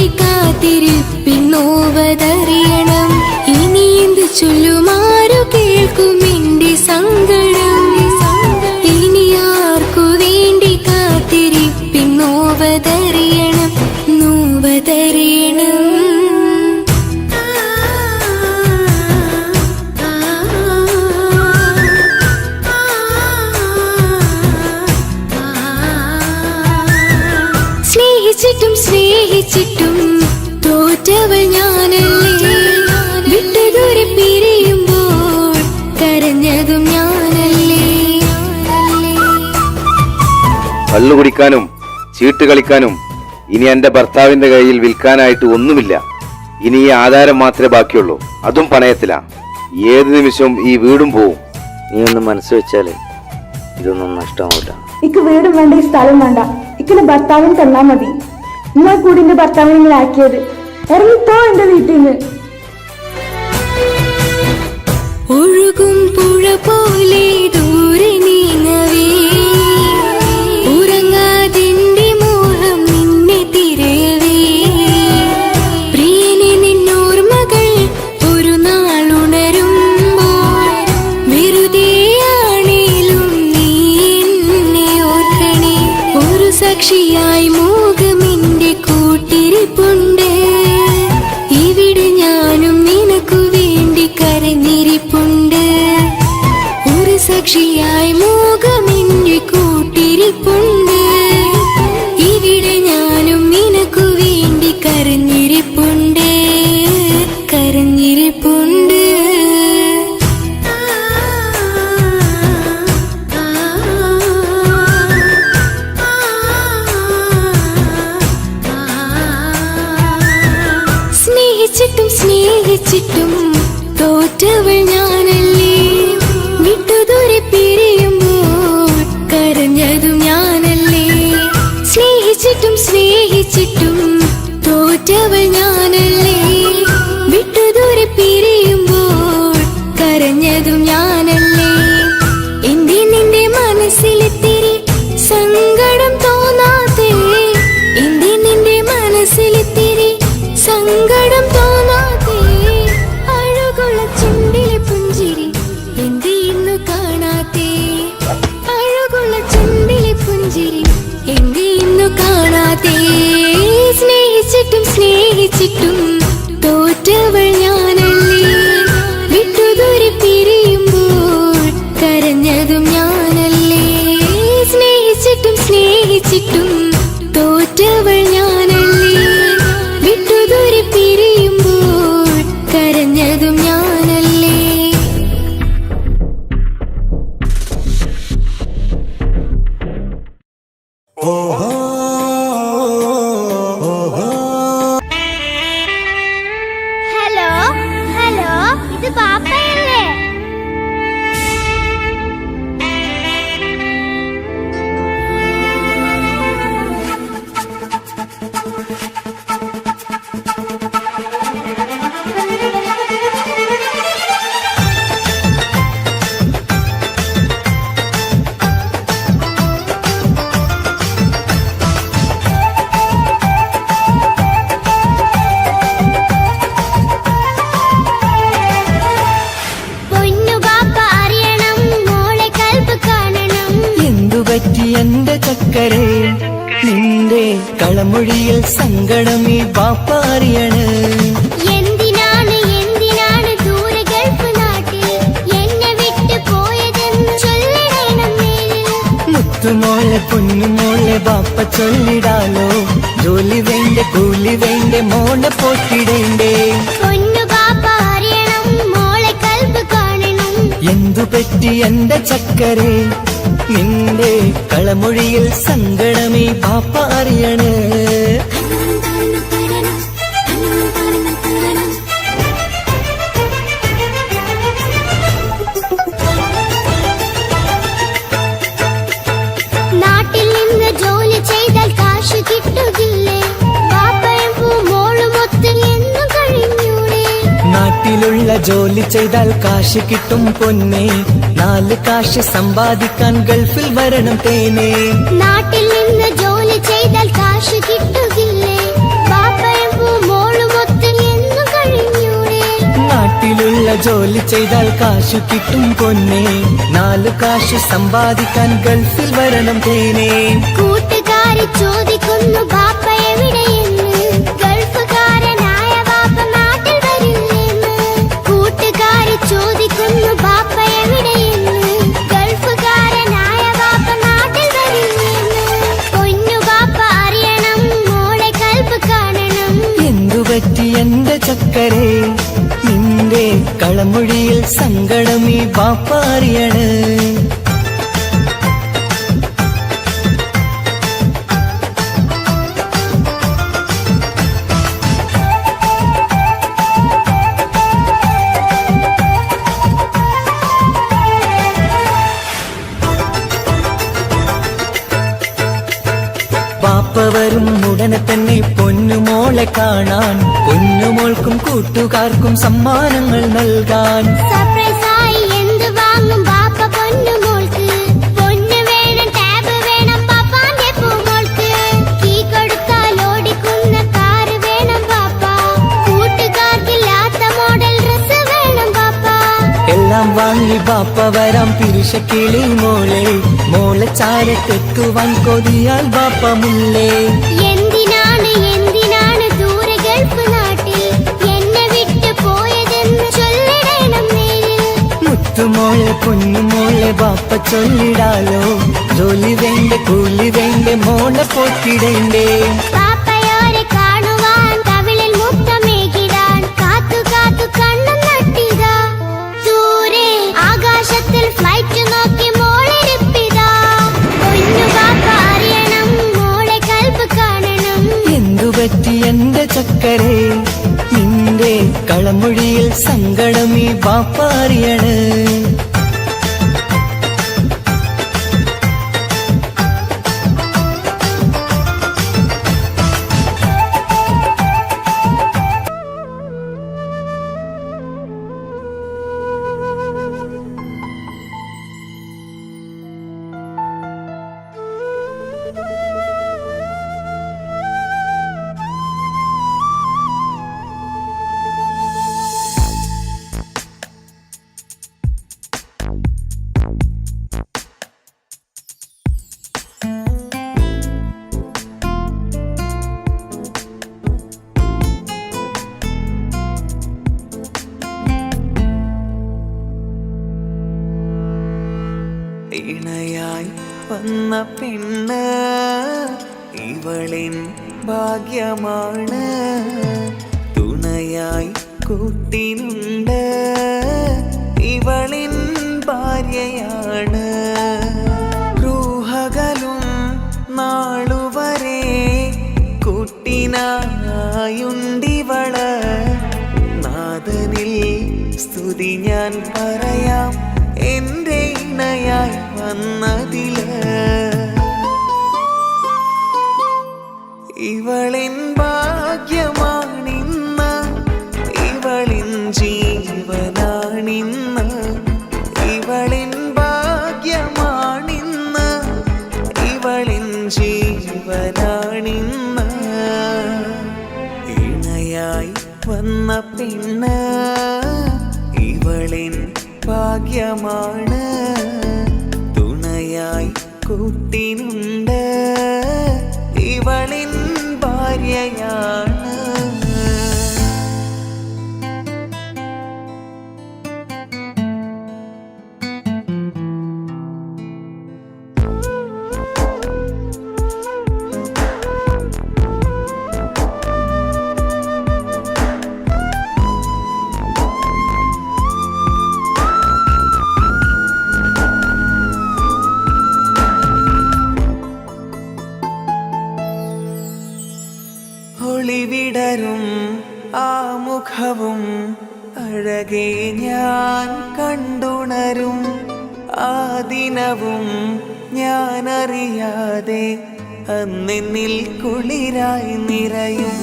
നോവതറിയണം. ഇനി എന്ത് ചൊല്ലുമാരു കേൾക്കും എന്റെ സങ്കടം. ഇനി ആർക്കു വേണ്ടി കാത്തിരിപ്പിൻ നോവതറിയണം, നോവതറിയണം. സ്നേഹിച്ചിട്ടും സ്നേഹിച്ചിട്ടും തോറ്റവൾ ഞാനല്ലേ. വിട്ടുദൂരെ പിരിയുമ്പോൾ കരഞ്ഞതും ഞാനല്ലേ. കള്ളു കുടിക്കാനും ചീട്ട് കളിക്കാനും ഇനി എന്റെ ഭർത്താവിന്റെ കയ്യിൽ വിൽക്കാനായിട്ട് ഒന്നുമില്ല. ഇനി ഈ ആധാരം മാത്രമേ ബാക്കിയുള്ളൂ, അതും പണയത്തിലാ. ഏത് നിമിഷവും ഈ വീടും പോവും. നീ ഒന്ന് മനസ്സ് വെച്ചാലേ ഇതൊന്നും നഷ്ടമാവില്ല. ഇക്ക് വീടും വേണ്ട, ഈ സ്ഥലം വേണ്ട. ഇക്കിന്റെ ഭർത്താവിന് തന്നാ മതി. നിങ്ങൾ കൂടി എന്റെ ഭർത്താവിനെ നിങ്ങൾ ആക്കിയത്. ഇറങ്ങിത്തോ എന്റെ വീട്ടിൽ നിന്ന്. ഒഴുകും പുഴ പോലെ ദൂരെ നീങ്ങവേ, ഉറങ്ങാതിന്റെ മോഹം നിന്നെ തിരയവേ. പ്രിയനെ നിന്നോർമകൾ ഒരു നാളുണരുമ്പോൾ വെറുതെയാണേലും നീ എന്നെ ഓർക്കണേ. ഒരു സാക്ഷിയായി മോഹമെന്റെ കൂട്ടിരിപ്പുണ്ട്. ഇവിടെ ഞാനും നിനക്കു വേണ്ടി കരഞ്ഞിരിപ്പുണ്ട്. ഒരു സാക്ഷിയായി മോഹമെന്റെ കൂട്ടിരിപ്പുണ്ട്. ഇവിടെ ഞാനും നിനക്കു വേണ്ടി കരഞ്ഞിരിപ്പുണ്ട്, കരഞ്ഞിരിപ്പുണ്ട്. സ്നേഹിച്ചിട്ടും സ്നേഹിച്ചിട്ടും തോറ്റവൾ ഞാനല്ലേ. വിട്ടുദൂരെ പിരിയുമ്പോൾ കരഞ്ഞതും ഞാനല്ലേ. സ്നേഹിച്ചിട്ടും സ്നേഹിച്ചിട്ടും തോറ്റവൾ ഞാനല്ലേ. വിട്ടുദൂരെ പിരിയുമ്പോൾ കരഞ്ഞതും ഞാനല്ലേ. എന്റെ നിന്റെ മനസ്സിലെത്തിരി സങ്കടം തോന്നാതെ, എന്റെ നിന്റെ മനസ്സിലെത്തിരി സങ്കടം തോന്നാതെ. അഴകുള്ള ചുണ്ടിലെ പുഞ്ചിരി എന്റെ ഇന്നു കാണാതെ. അഴകുള്ള ചുണ്ടിലെ പുഞ്ചിരി എന്റെ ഇന്നു കാണാതെ. സ്നേഹിച്ചിട്ടും സ്നേഹിച്ചിട്ടും തോറ്റവൾ ഞാനല്ലേ. വിട്ടുദൂരെ പിരിയുമ്പോൾ കരഞ്ഞതും ഞാനല്ലേ. സ്നേഹിച്ചിട്ടും സ്നേഹിച്ചിട്ടും തോറ്റവൾ ഞാനല്ലേ. വിട്ടുദൂരെ പിരിയുമ്പോൾ കരഞ്ഞതും ഞാനല്ലേ. ഹലോ ഹലോ, ഇത് പാപ്പയല്ലേ? പൊന്നു പാപ്പ അറിയണം, മോളെ കൽപ്പ് കാണണം. എന്തുപറ്റി എന്റെ ചക്കരെ, നിന്റെ കളമൊഴിയിൽ സങ്കടമീ ബാപ്പ അറിയണ്. എന്തിനാണ് എന്തിനാണ് ദൂരെ ഗൾഫ് നാട്ടിൽ എന്നെ വിട്ട് പോയതെന്ന് ചൊല്ലിടണം നേരിൽ. മുത്തുമോളെ പൊന്നുമോളെ ബാപ്പ ചൊല്ലിടാലോ. ജോലി വേണ്ട കൂലി വേണ്ട മോളെ പോറ്റിടേണ്ടേ. പൊന്നു പാപ്പ അറിയണം, മോളെ കൽപ്പ് കാണണം. എന്തുപറ്റി എന്റെ ചക്കരെ, നിന്റെ കളമൊഴിയിൽ സങ്കടമീ ബാപ്പ അറിയണ്. നാട്ടിൽ നിന്ന് ജോലി ചെയ്താൽ കാശ് കിട്ടുകില്ലേ? പാപ്പയും മോളുമൊത്ത് എന്നും കഴിഞ്ഞൂടെ? നാട്ടിലുള്ള ജോലി ചെയ്താൽ കാശ് കിട്ടും പൊന്നെ. 4 കാശ് സമ്പാദിക്കാൻ ഗൾഫിൽ വരണം തേനെ. നാട്ടിൽ നിന്ന് ജോലി ചെയ്താൽ കാശ് കിട്ടുകില്ലേ? പാപ്പയും മോളുമൊത്ത് എന്നും കഴിഞ്ഞൂടെ? ജോലി ചെയ്താൽ കാശു കിട്ടും പൊന്നെ 4 കാശ് സമ്പാദിക്കാൻ ഗൾഫിൽ വരണം തേനേ കൂട്ടുകാരി ചോദിക്കുന്നു ബാപ്പ എവിടെയെന്ന് ഗൾഫുകാരനായ ബാപ്പ നാട്ടിൽ വരില്ലെന്ന് കൂട്ടുകാരി ചോദിക്കുന്നു ബാപ്പ എവിടെയെന്ന് ഗൾഫുകാരനായ ബാപ്പ നാട്ടിൽ വരില്ലെന്ന് പൊന്നു ബാപ്പ അറിയണം മോളെ കൽബ് കാണണം എന്തുപറ്റി എന്റെ ചക്കരേ നിന്റെ കളമൊഴിയിൽ സങ്കടം ഈ ബാപ്പ അറിയണ് ബാപ്പ വരും ഉടനെ തന്നെ പൊന്നുമോളെ കാണാൻ പൊന്നുമോൾക്കും കൂട്ടുകാർക്കും സമ്മാനങ്ങൾ നൽകാൻ സർപ്രൈസായി എന്ത് വാങ്ങും ബാപ്പ പൊന്നുമോൾക്ക് പൊന്നു വേണം ടാബ് വേണം പാപ്പാന്റെ പൂമോൾക്ക് കീ കൊടുത്താൽ ഓടിക്കുന്ന കാറ് വേണം ബാപ്പ കൂട്ടുകാർക്കില്ലാത്ത മോഡൽ ഡ്രസ് വേണം ബാപ്പ എല്ലാം വാങ്ങി ബാപ്പ വരാം പിരിശക്കിളി മോളെ മോളെ ചാരത്തെത്തുവാൻ കൊതിയാൽ ബാപ്പ മുല്ലേ എന്തിനാണ് ദൂരെ ഗൾഫ് നാട്ടിൽ എന്നെ വിട്ടു പോയതെന്ന് ചൊല്ലിടണം നേരിൽ മുത്തുമോളെ പൊന്നുമോളെ ബാപ്പ ചൊല്ലിടാലോ ജോലി വേണ്ട കൂലി വേണ്ട മോളെ പോറ്റിടേണ്ടേ പാപ്പയോരെ കാണുവാൻ കവിളിൽ മുത്തമേകിടാൻ കാത്തു കാത്തു കണ്ണും നട്ടിതാ ദൂരെ ആകാശത്തിൽ ഫ്ലൈറ്റ് നോക്കി മോളിരിപ്പിതാ പൊന്നു ബാപ്പ അറിയണം മോളെ കൽബ് കാണണം എന്തുപറ്റി എന്റെ ചക്കരേ നിന്റെ കളമൊഴിയിൽ സങ്കടം ഈ ബാപ്പ അറിയണ് ഇണയായി വന്ന പെണ്ണ് ഇവളിൻ ഭാഗ്യമാണ് തുണയായി കൂട്ടിനുണ്ട് ഇവളിൻ ഭാര്യയാണ് റൂഹകലും നാളുവരെ കൂട്ടിനായുണ്ടിവള് നാദനിൽ സ്തുതി ഞാൻ പറയാം എന്റെ ഇണയായി വന്നതില് ഇവളിൻ ഭാഗ്യമാണിന്ന് ഇവളിൻ ജീവനാണിന്ന് ഇവളിൻ ഭാഗ്യമാണിന്ന് ഇവളിൻ ജീവനാണിന്ന് ഇണയായി വന്ന പെണ്ണ് ഇവളിൻ ഭാഗ്യമാണ് തുണയായി കൂട്ടിനുണ്ട് ഇവളിൻ ഭാര്യയാണ് ഒളിവിടരും ആ മുഖവും അഴകെ ഞാൻ കണ്ടുണരും ആ ദിനവും ഞാനറിയാതെ അന്നെന്നിൽ കുളിരായി നിറയും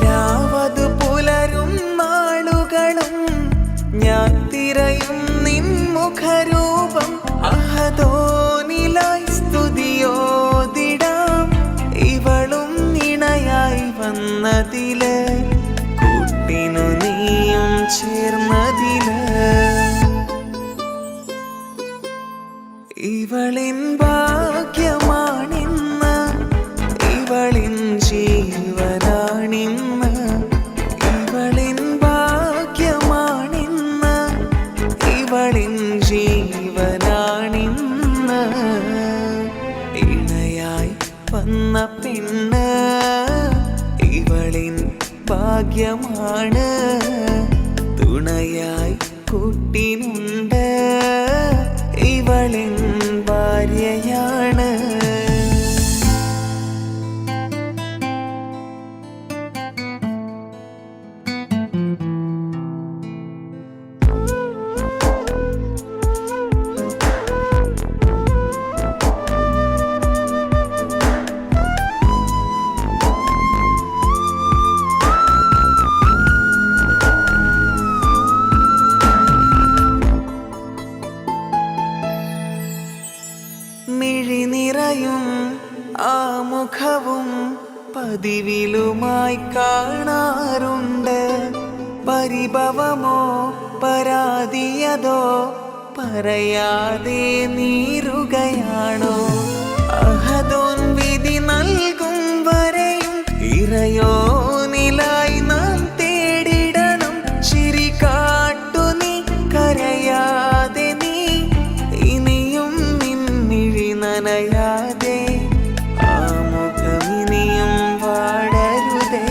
രാവതു പുലരും നാളുകളും ഞാൻ തിരയും നിൻ മുഖരൂപം അഹദോനിലായി സ്തുതിയോതിടാം ഇവളും ഇണയായി വന്നതില് കൂട്ടിനു നീയും ചേർന്നതില് ഇവളിൻ ഭാഗ്യമാണിന്ന്, ഇവളിൻ ജീവനാണിന്ന്. ഇവളിൻ ഭാഗ്യമാണിന്ന്, ഇവളിൻ ജീവനാണിന്ന്. ഇണയായി വന്ന പെണ്ണ് ഇവളിൻ ഭാഗ്യമാണ്, തുണയായി കൂട്ടിനുണ്ട് ഇവളിൻ ഭാര്യയാണ്. മിഴിനിറയും ആ മുഖവും പതിവിലുമായി കാണാറുണ്ട്. പരിഭവമോ പരാതിയതോ പറയാതെ നീറുകയാണോ? അഹദോൻ വിധി നൽകും വരെയും ഇറയോനിലായി നാം തേടിടണം. ചിരി കാട്ടു നീ, കരയാതെ നീ, ഇനിയും നിൻമിഴി നനയാതെ, ആ മുഖമിനിയും വാടരുതേ.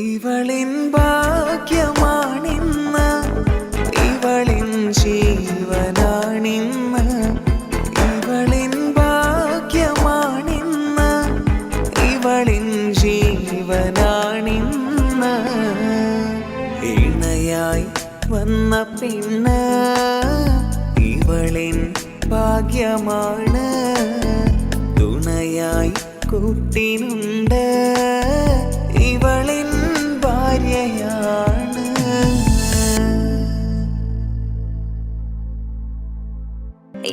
ഇവളിൻ ഭാഗ്യമാണിന്ന്, ഇവളിൻ ജീവനാണിന്ന്. ഇവളിൻ ഭാഗ്യമാണിന്ന്, ഇവളിൻ ജീവനാണിന്ന്. ഇണയായി വന്ന പെണ്ണ് ഇവളിൻ ഭാഗ്യമാണ്, തുണയായി കൂട്ടിനുണ്ട് ഇവളിൻ ഭാര്യയാണ്.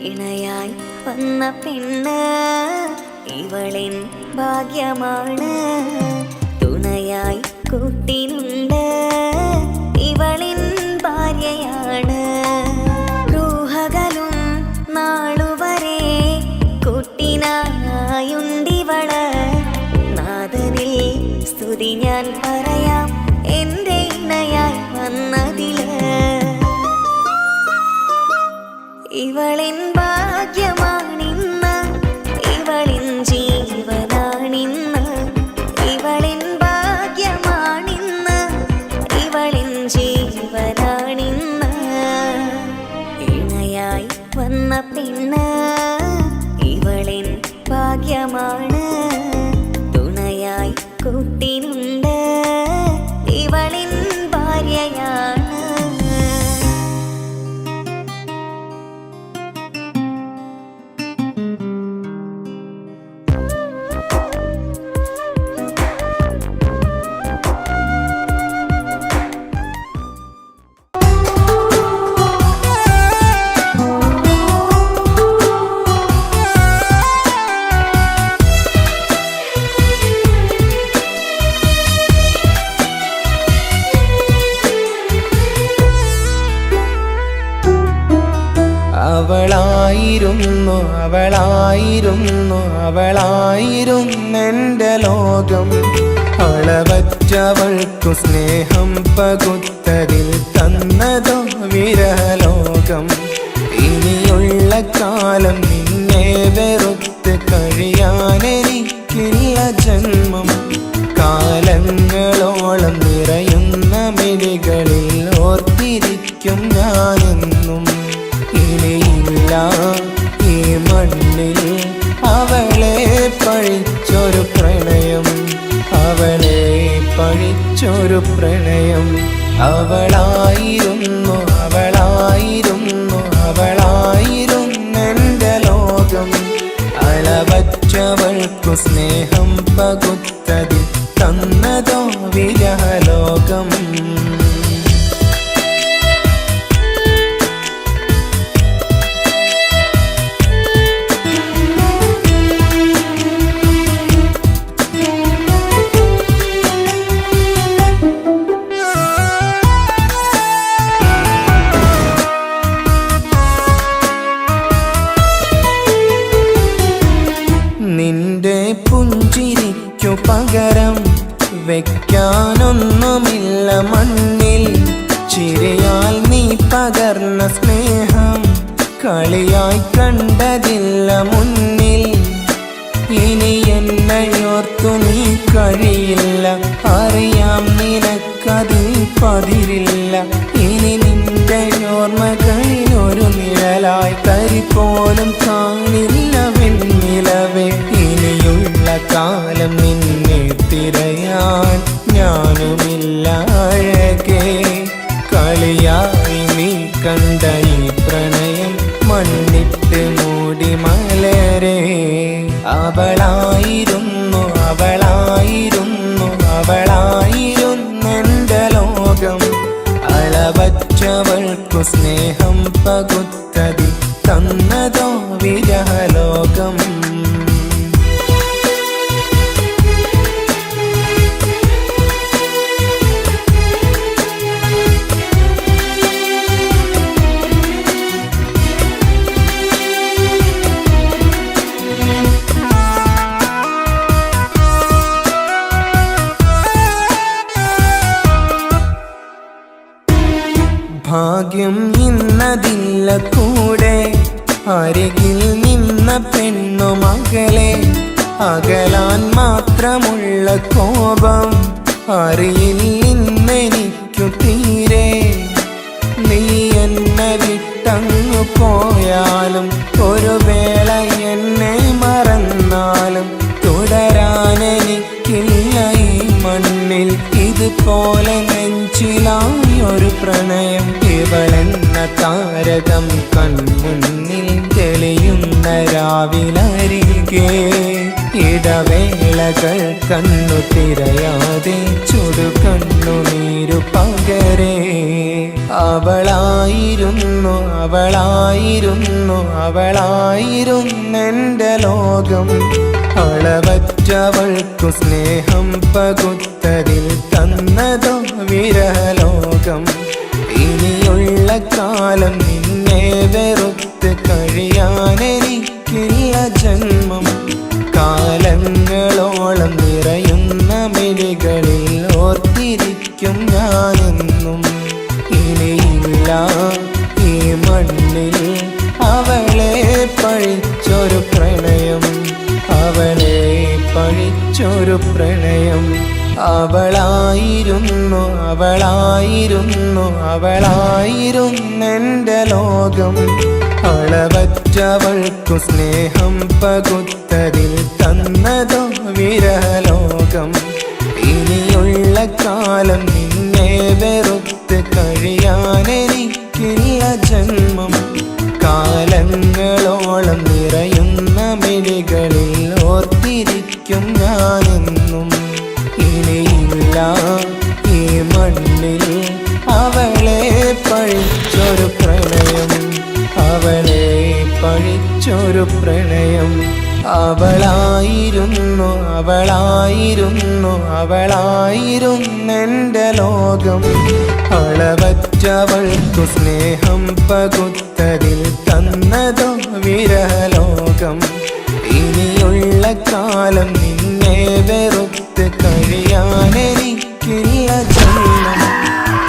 ഇണയായി വന്ന പെണ്ണ് ഇവളിൻ ഭാഗ്യമാണ്, തുണയായി കൂട്ടിനുണ്ട് ഇവളിൻ ഭാര്യയാണ്. റൂഹകളും നാളുവരെ കൂട്ടിനായുണ്ടിവള്, നാഥനിൽ സ്തുതി ഞാൻ പറയാം എൻ്റെ ഇണയായി വന്നതില്. ഇവളിൻ ഭാഗ്യമാണിന്ന്, ഇവളിൻ ജീവനാണിന്ന്. ഇവളിൻ ഭാഗ്യമാണിന്ന്, ഇവളിൻ ജീവനാണിന്ന്. ഇണയായി വന്ന പെണ്ണ് ഇവളിൻ ഭാഗ്യമാണ്, തുണയായി കൂട്ടിനുണ്ട് ഇവളിൻ ഭാര്യയാണ്. അവളായിരുന്നു അവളായിരുന്നു അവളായിരുന്നെൻ്റെ ലോകം. അളവറ്റവൾക്കു സ്നേഹം പകുത്തതിൽ തന്നതോ വിരലോകം. ഇനിയുള്ള കാലം നിന്നെ വെറുത്ത് കഴിയാനെനിക്കില്ല ജന്മം. കാലങ്ങളോളം നിറയുന്ന മിഴികളിൽ ഓർത്തിരിക്കും ഞാനെന്നും. ഇനിയില്ല ഈ മണ്ണിൽ അവളെ പഴിച്ചൊരു പ്രണയം, അവളെ പഴിച്ചൊരു പ്രണയം. അവളായിരുന്നു അവളായിരുന്നു അവളായിരുന്നെൻ്റെ ലോകം. അളവറ്റവൾക്കു സ്നേഹം പകുത്തതിൽ തന്നതോ വിരലോകം. പകരം വെക്കാനൊന്നുമില്ല മണ്ണിൽ. ചിരിയാൽ നീ പകർന്ന സ്നേഹം കളിയായി കണ്ടതില്ല മുന്നിൽ. ഇനി എന്നയോർത്തു നീ കഴിയില്ല, അറിയാം നിനക്കതിൽ പതിരില്ല. ഇനി നിന്റെ ഓർമ്മകളിൽ ഒരു നിഴലായി തരി പോലും കാണില്ല വെണ്ണിലവേ. ഇനിയുള്ള കാലം നിന്നെ തിരയാൻ ഞാനുമില്ല അഴകേ. കളിയായി നീ കണ്ട ഈ പ്രണയം മണ്ണിട്ട് മൂടി മലരേ. അവളായിരുന്നു അവളായിരുന്നു അവളായിരുന്നെൻ്റെ ലോകം. അളവറ്റവൾക്കു സ്നേഹം പകുത്തതിൽ തന്നതോ വിരഹലോകം. ഭാഗ്യം ഇന്നതില്ല കൂടെ, അരികിൽ നിന്ന പെണ്ണു മകളെ. അകലാൻ മാത്രമുള്ള കോപം അറിയില്ലെനിക്കു തീരെ. നീ എന്നെ വിട്ടങ്ങു പോയാലും ഒരു വേള എന്നെ മറന്നാലും തുടരാനെനിക്കില്ല ഈ മണ്ണിൽ. ഇതുപോലെ നെഞ്ചിലായൊരു പ്രണയം. ഇവളെന്ന താരകം കൺമുന്നിൽ തെളിയുന്ന രാവിലരികെ. ഇടവേളകൾ കണ്ണു തിരയാതെ ചുടുകണ്ണുനീരു പകരേ. അവളായിരുന്നു അവളായിരുന്നു അവളായിരുന്നെൻ്റെ ലോകം. അളവറ്റവൾക്കു സ്നേഹം പകുത്തതിൽ തന്നതോ വിരഹലോകം. ഇനിയുള്ള കാലം നിന്നെ വെറുത്ത് കഴിയാനെനിക്കില്ല ജന്മം. കാലങ്ങളോളം നിറയുന്ന മിഴികളിൽ ഓർത്തിരിക്കും ഞാനെന്നും. ഇനിയില്ല ഈ മണ്ണിൽ അവളെ പഴിച്ചൊരു പ്രണയം, അവളെ പഴിച്ചൊരു പ്രണയം. അവളായിരുന്നു അവളായിരുന്നു അവളായിരുന്നെൻ്റെ ലോകം. അളവറ്റവൾക്കു സ്നേഹം പകുത്തതിൽ തന്നതോ വിരഹലോകം. ഇനിയുള്ള കാലം നിന്നെ വെറുത്ത് കഴിയാനെനിക്കില്ല ജന്മം. കാലങ്ങളോളം നിറയുന്ന മിഴികളിൽ ഓർത്തിരിക്കും ഞാനെന്നും. ഇനിയില്ല ഈ മണ്ണിൽ അവളെ പഴിച്ചൊരു പ്രണയം, അവളെ പഴിച്ചൊരു പ്രണയം. അവളായിരുന്നു അവളായിരുന്നു അവളായിരുന്നെൻ്റെ ലോകം. അളവറ്റവൾക്കു സ്നേഹം പകുത്തതിൽ തന്നതോ വിരഹലോകം. ഇനിയുള്ള കാലം നിന്നെ വെറുത്ത് കഴിയാനെനിക്കില്ല ജന്മം.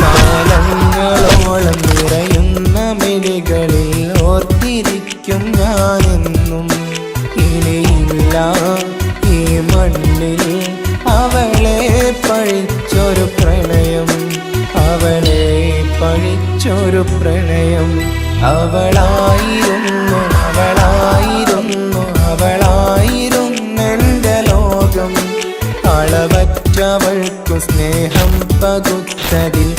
കാലങ്ങളോളം നിറയുന്ന മിഴികളിൽ ഓർത്തിരിക്കും ഞാനെന്നും. ഇനിയില്ല ഈ മണ്ണിൽ അവളെ പഴിച്ചൊരു പ്രണയം, അവളെ പഴിച്ചൊരു പ്രണയം. അവളായിരുന്നു അവളായിരുന്നു അവളായിരുന്നെൻ്റെ ലോകം. അളവറ്റവൾക്കു സ്നേഹം പകുത്തതിൽ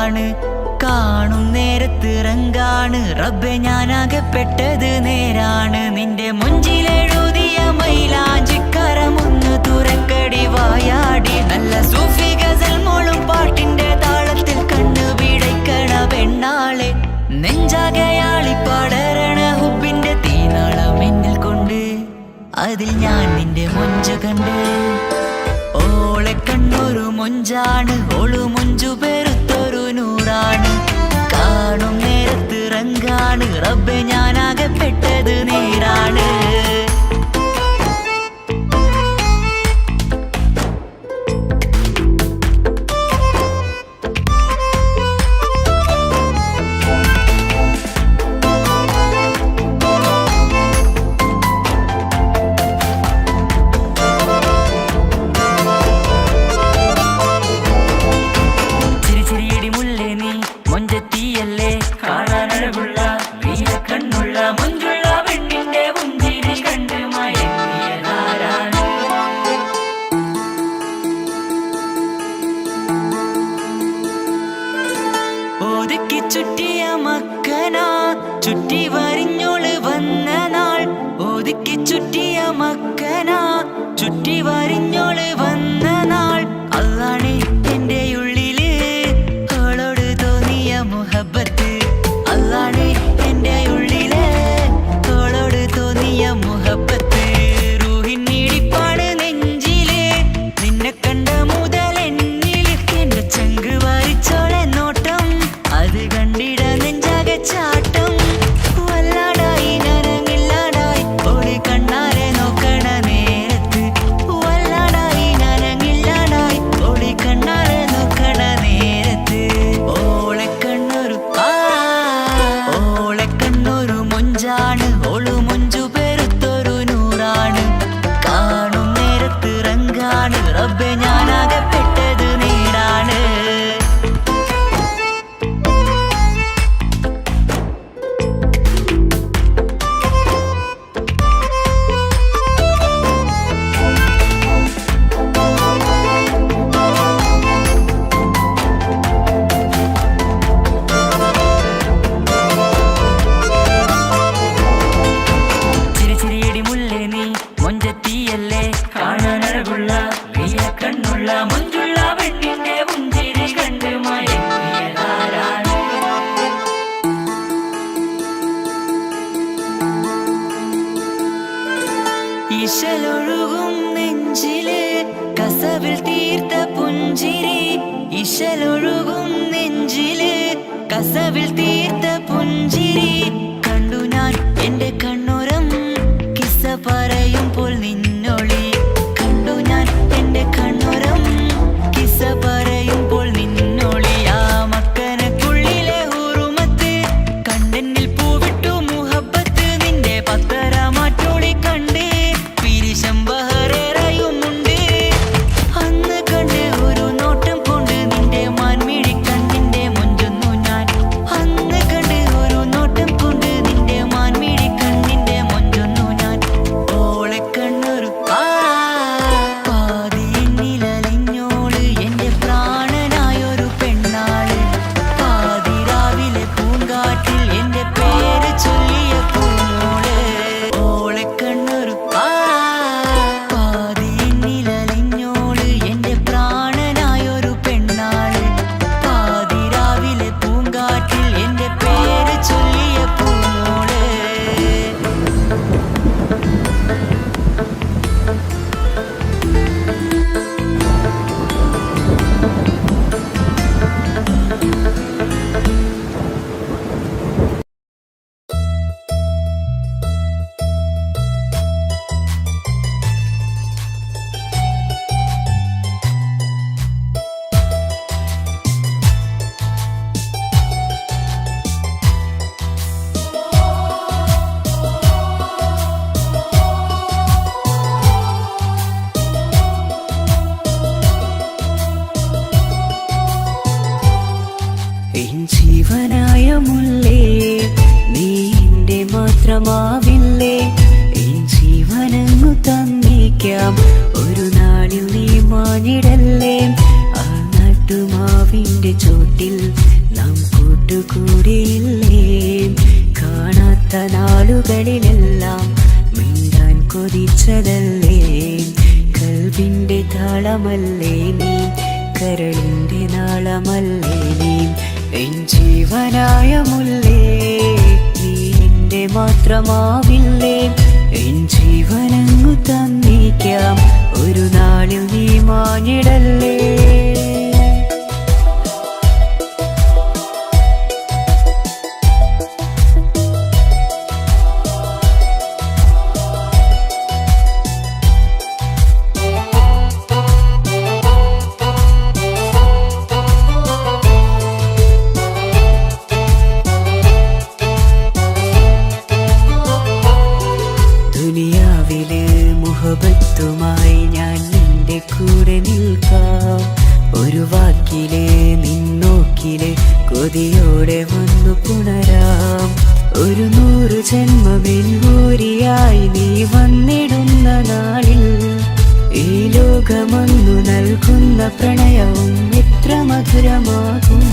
പൂവാണ് കാണും നേരത്തിറങ്കാണ് റബ്ബെ ഞാനാകപ്പെട്ടത് നേരാണ് നിന്റെ മുഞ്ചിലെഴുതിയ മൈലാഞ്ചിക്കരമൊന്ന് തുറക്കടി വായാടി നല്ല സൂഫി ഗസൽ മോളും പാട്ടിന്റെ താളത്തിൽ കണ്ണു പിടയ്ക്കണ പെണ്ണാളെ നെഞ്ചാകയാളി പടരണ ഹുബിന്റെ തീനാളം എന്നിൽ കൊണ്ട് അതിൽ ഞാൻ നിന്റെ മൊഞ്ചു കണ്ട് ഓളെ കണ്ണൊരു മൊഞ്ചാണ് ഓളു മൊഞ്ചു പെരുത്തൊരു നൂറാണ് കാണും നേരത്തിറങ്കാണ് റബ്ബെ ഞാനാകപ്പെട്ടത് നേരാണ് ഒതുക്കി ചുറ്റിയ മക്കനാ ചുറ്റി വരിഞ്ഞോള് വന്ന നാൾ ഒതുക്കി ചുറ്റിയ മക്കനാ ചുറ്റി വരിഞ്ഞോള് വന്ന നാൾ അതാണ് എന്റെ ഉള്ളില് അവളോട് തോന്നിയ മുഹബത്ത് അതാണ് എന്റെ ഉള്ളില് അവളോട് തോന്നിയ മുഹബത്ത് റൂഹിന്നിടിപ്പാണ് നെഞ്ചില് നിന്നെ കണ്ട മുതൽ എന്നില് എന്റെ ചങ്ക് വാരിച്ചോളെ നോട്ടം അത് കണ്ടിട നെഞ്ചാകെ ചാട്ടം വല്ലാടായി ഞാനങ്ങില്ലാടായി ഓടി കണ്ണാരെ നോക്കണ നേരത്ത് വല്ലാടായി ഞാനങ്ങില്ലാടായി ഓടി കണ്ണാരെ നോക്കണ നേരത്ത് ഓളെ കണ്ണൊരു മൊഞ്ചാണ് ഓളു മൊഞ്ചു പെരുത്തൊരു നൂറാണ് കാണും നേരത്തിറങ്കാണ് റബ്ബെ ഞാനാകപ്പെട്ടത് നേരാണ് ഇശലൊഴുകും നെഞ്ചില് കസവിൽ തീർത്ത പുഞ്ചിരി ഇശലൊഴുകും നെഞ്ചില് കസവിൽ തീർത്ത പുഞ്ചിരി കണ്ടു ഞാൻ എന്റെ കണ്ണുരം കിസ്സ പറയുമ്പോൾ നിന്നൊളി കണ്ടു ഞാൻ എന്റെ കണ്ണുരം കിസ്സ പറയുമ്പോൾ നിന്നൊളി ആ മക്കനക്കുള്ളിലെ ഹുറുമത്ത് കണ്ണെന്നിൽ പൂവിട്ടു മുഹബത്ത് നിന്റെ പത്തര മാറ്റോളി കണ്ട് ബഹറേറയുമുണ്ട് അന്ന് കണ്ട് ഒരു നോട്ടം കൊണ്ട് നിന്റെ മാൻമിഴി കണ്ണിന്റെ മൊഞ്ചൊന്നു ഞാൻ അന്ന് കണ്ട് ഒരു നോട്ടം കൊണ്ട് നിന്റെ മാൻമിഴി കണ്ണിന്റെ മൊഞ്ചൊന്നു ഞാൻ ഓളെ കണ്ണൊരു പാതിയെന്നിലലിഞ്ഞോള് എന്റെ പ്രാണനായൊരു പെണ്ണാള് പാതിരാവിലെ പൂങ്കാറ്റിൽ എന്റെ പേര് ചൊല്ലിയ പൂമോള് ഓളെ കണ്ണൊരു പാതിയെന്നിലലിഞ്ഞോള് എന്റെ പ്രാണനായൊരു പെണ്ണാള് പാതിരാവിലെ പൂങ്കാറ്റിൽ എന്റെ പേര് ചൊല്ലിയ പൂമോള് എൻ ജീവനായ മുല്ലേ നീ എന്റെ മാത്രമാവില്ലേ എൻ ജീവനങ്ങു തന്നേക്കാം ഒരു നാളിൽ നീ മാഞ്ഞിടല്ലേ ആ നട്ട നാട്ടുമാവിന്റെ ചോട്ടിൽ നാം കൂട്ടുകൂടിയില്ലേ കാണാത്ത നാളുകളിലെല്ലാം മിണ്ടാൻ കൊതിച്ചതല്ലേ കൽവിന്റെ താളമല്ലേ നീ കരളിന്റെ നാളമല്ലേ നീ എൻ ജീവനായ മുല്ലേ നീ എന്റെ മാത്രമാവില്ലേ എൻ ജീവനങ്ങു തന്നേക്കാം ഒരു നാളിൽ നീ മാഞ്ഞിടല്ലേ ദുനിയാവിലെ മുഹബത്തുമായി ഞാൻ നിന്റെ കൂടെ നിൽക്കാം ഒരു വാക്കിലെ നിന്നോക്കിലെ കൊതിയോടെ വന്നു പുണരാം ഒരു 100 ജന്മമെൻകൂരിയായി നീ വന്നിടുന്ന നാളിൽ ഈ ലോകമൊന്നു നൽകുന്ന പ്രണയവും എത്ര മധുരമാകും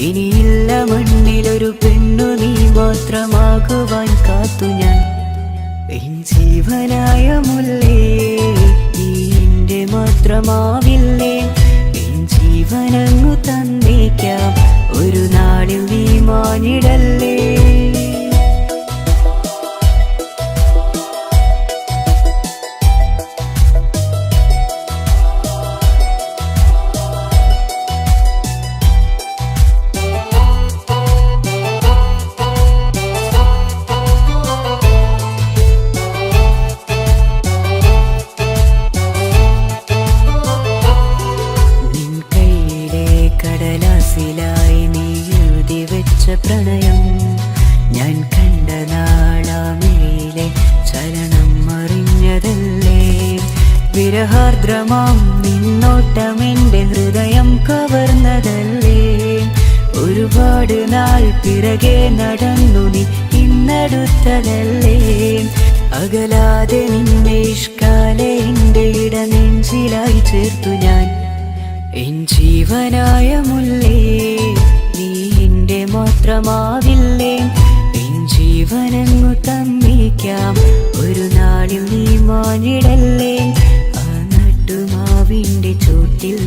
ഇനിയില്ല മണ്ണിലൊരു പെണ്ണു നീ മാത്രമാകുവാൻ കാത്തു ഞാൻ എൻ ജീവനായ മുല്ലേ നീ എന്റെ മാത്രമാവില്ലേ എൻ ജീവനങ്ങു തന്നേക്കാം ഒരു നാളിൽ നീ മാഞ്ഞിടല്ലേ കടലാസിലായി നീ എഴുതി വെച്ച പ്രണയം ഞാൻ കണ്ട നാളാമിഴിയിലെ ചലനം അറിഞ്ഞതല്ലേ വിരഹാർദ്രമാം നിന്നോട്ടം എൻ്റെ ഹൃദയം കവർന്നതല്ലേ ഒരുപാട് നാൾ പിറകെ നടന്നു നീ ഇന്നടുത്തതല്ലേ അകലാതെ നിന്നെ ഇഷ്കാലെ എൻ്റെ ഇടനെഞ്ചിലായി ചേർത്തു ഞാൻ എൻ ജീവനായ മുല്ലേ നീ എന്റെ മാത്രമാവില്ലേ എൻ ജീവനങ്ങു തന്നേക്കാം ഒരു നാളിൽ നീ മാഞ്ഞിടല്ലേ ആ നാട്ടുമാവിന്റെ ചോട്ടിൽ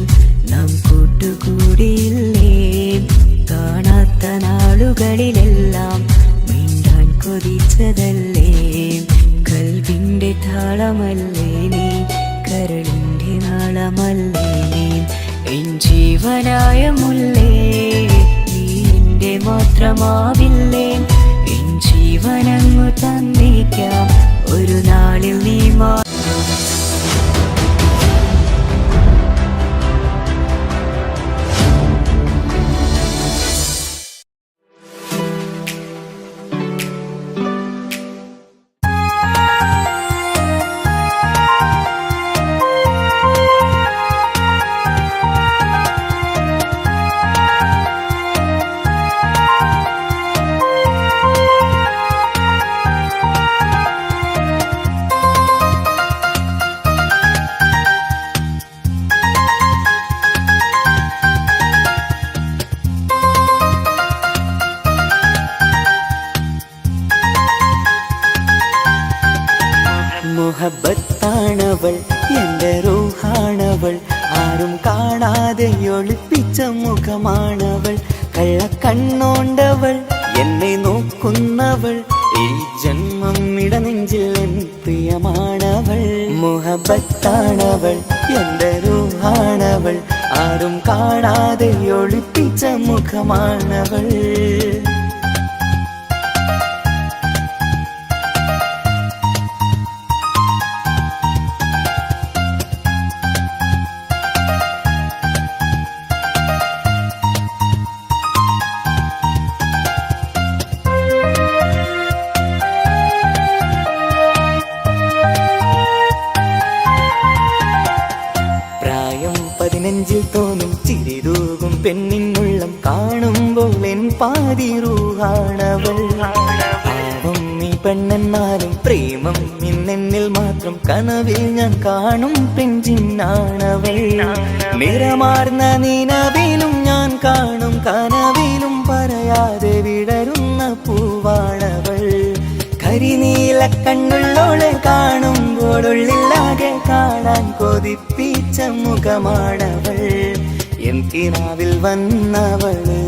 നാം കൂട്ടുകൂടിയില്ലേ കാണാത്ത നാളുകളിലെല്ലാം മിണ്ടാൻ കൊതിച്ചതല്ലേ കൽവിന്റെ താളമല്ലേ നീ കരളിന്റെ നാളമല്ലേ നീ എൻ ജീവനായ മുല്ലേ നീ എന്റെ മാത്രമാവില്ലേ എൻ ജീവനങ്ങു തന്നേക്കാം ഒരു നാളിൽ നീ മുഹബത്താണവൾ എൻ്റെ റൂഹാണവൾ ആരും കാണാതെ ഒളിപ്പിച്ച മുഖമാണവൾ കള്ളക്കണ്ണോണ്ടവൾ എന്നെ നോക്കുന്നവൾ ഈ ജന്മം ഇടനെഞ്ചിൽ എൻ പ്രിയമാണവൾ മുഹബത്താണവൾ എൻ്റെ റൂഹാണവൾ ആരും കാണാതെ ഒളിപ്പിച്ച മുഖമാണവൾ നെഞ്ചിൽ തോന്നും ചിരിതൂകും പെണ്ണിനുള്ളം കാണുമ്പോൾ എൻ പാതി റൂഹാണവൾ പാവം നീ പെണ്ണെന്നാലും പ്രേമം ഇന്നെന്നിൽ മാത്രം കനവിൽ ഞാൻ കാണും പെഞ്ചിന്നാണവൾ. നിറമാർന്ന നിലവിലും ഞാൻ കാണും കനവിലും പറയാതെ വിടരുന്ന പൂവാണവൾ. കരിനീല കണ്ണുള്ളോളെ കാണുമ്പോഴുള്ളിലാകെ കാണാൻ കൊതിപ്പിച്ച മുഖമാണവൾ. എൻ കിനാവിൽ വന്നവള്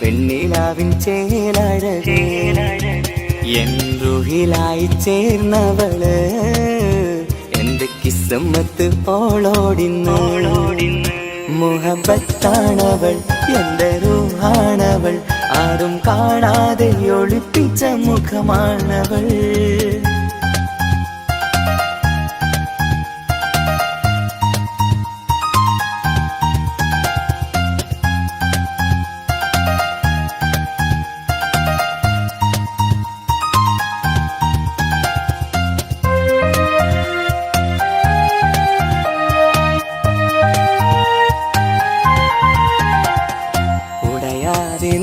പെണ്ണിലാവിൻ ചേലഴകേ, എൻ റുഹിലായി ചേർന്നവള് എന്റെ കിസ്മത്ത് ഓളോടിന്നോളോടി. മുഹബത്താണവൾ എന്റെ റൂഹാണവൾ, ആരും കാണാതെ ഒളിപ്പിച്ച മുഖമാണവൾ.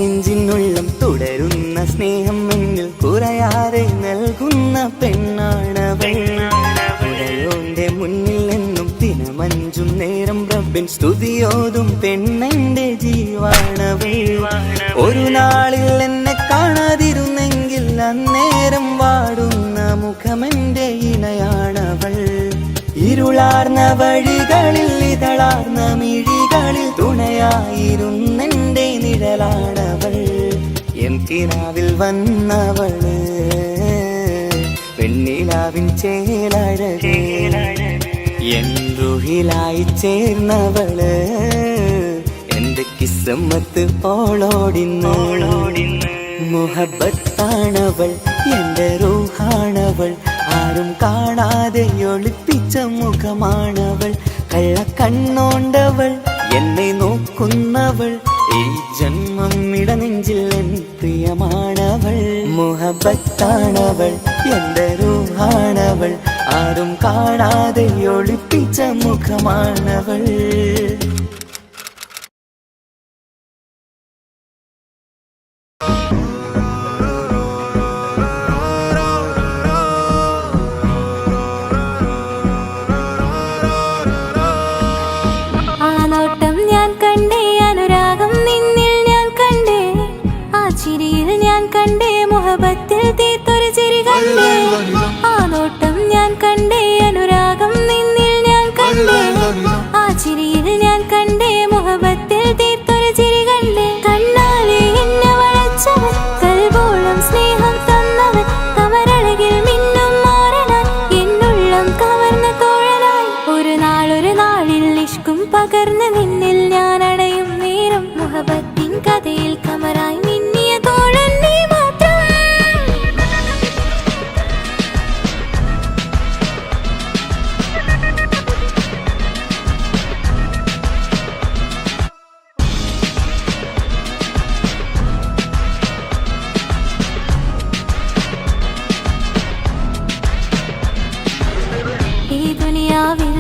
നെഞ്ചിനുള്ളം തുടരുന്ന സ്നേഹം എന്നിൽ കുറയാതെ നൽകുന്ന പെണ്ണാണവൾ. ഉടയോന്റെ മുന്നിൽ നിന്നും ദിനമഞ്ചും നേരം റബ്ബിൻ സ്തുതിയോതും പെണ്ണെന്റെ ജീവാണവൾ. ഒരു നാളിൽ എന്നെ കാണാതിരുന്നെങ്കിൽ അന്നേരം വാടുന്ന മുഖമെന്റെ ഇണയാണവൾ. ഇരുളാർന്ന വഴികളിൽ ഇതളാർന്ന മിഴികളിൽ തുണയായിരുന്നെന്റെ നിഴലാണവൾ. എൻ കിനാവിൽ വന്നവള് പെണ്ണിലാവിൻ ചേലഴകേ, എൻ റുഹിലായി ചേർന്നവള് എന്റെ കിസ്മത്ത് ഓളോടിന്നോളോടി. മുഹബത്താണവൾ എന്റെ റൂഹാണവൾ, ആരും കാണാതെ ഒളിപ്പിച്ച മുഖമാണവൾ. കള്ളക്കണ്ണോണ്ടവൾ എന്നെ നോക്കുന്നവൾ, ഈ ജന്മം ഇടനെഞ്ചിൽ എൻ പ്രിയമാണവൾ. മുഹബത്താണവൾ എന്റെ റൂഹാണവൾ, ആരും കാണാതെ ഒളിപ്പിച്ച മുഖമാണവൾ. മുഹബത്തിൽ തീർത്തൊരു ചിരി കണ്ടേ, ആ നോട്ടം ഞാൻ കണ്ടേ, അനുരാഗം നിന്നിൽ ഞാൻ കണ്ടേ, ആ ചിരിയിൽ ഞാൻ കണ്ടേ, മുഹബത്തിൽ തീർത്തൊരു ചിരി കണ്ടേ. കണ്ണാലെ എന്നെ വളച്ചവൻ, കൽബോളം സ്നേഹം തന്നവൻ, കമരഴകിൽ മിന്നും മാറനാൻ എന്നുള്ളം കവർന്ന തോഴനായി. ഒരു നാളിൽ ഇഷ്കും പകർന്ന് നിന്നിൽ ഞാൻ അടയും നേരം, മുഹബത്തിൻ കഥയിൽ കമറായി മിന്നിയ തോഴൻ നീ മാത്രം. ഈ ദുനിയാവിൽ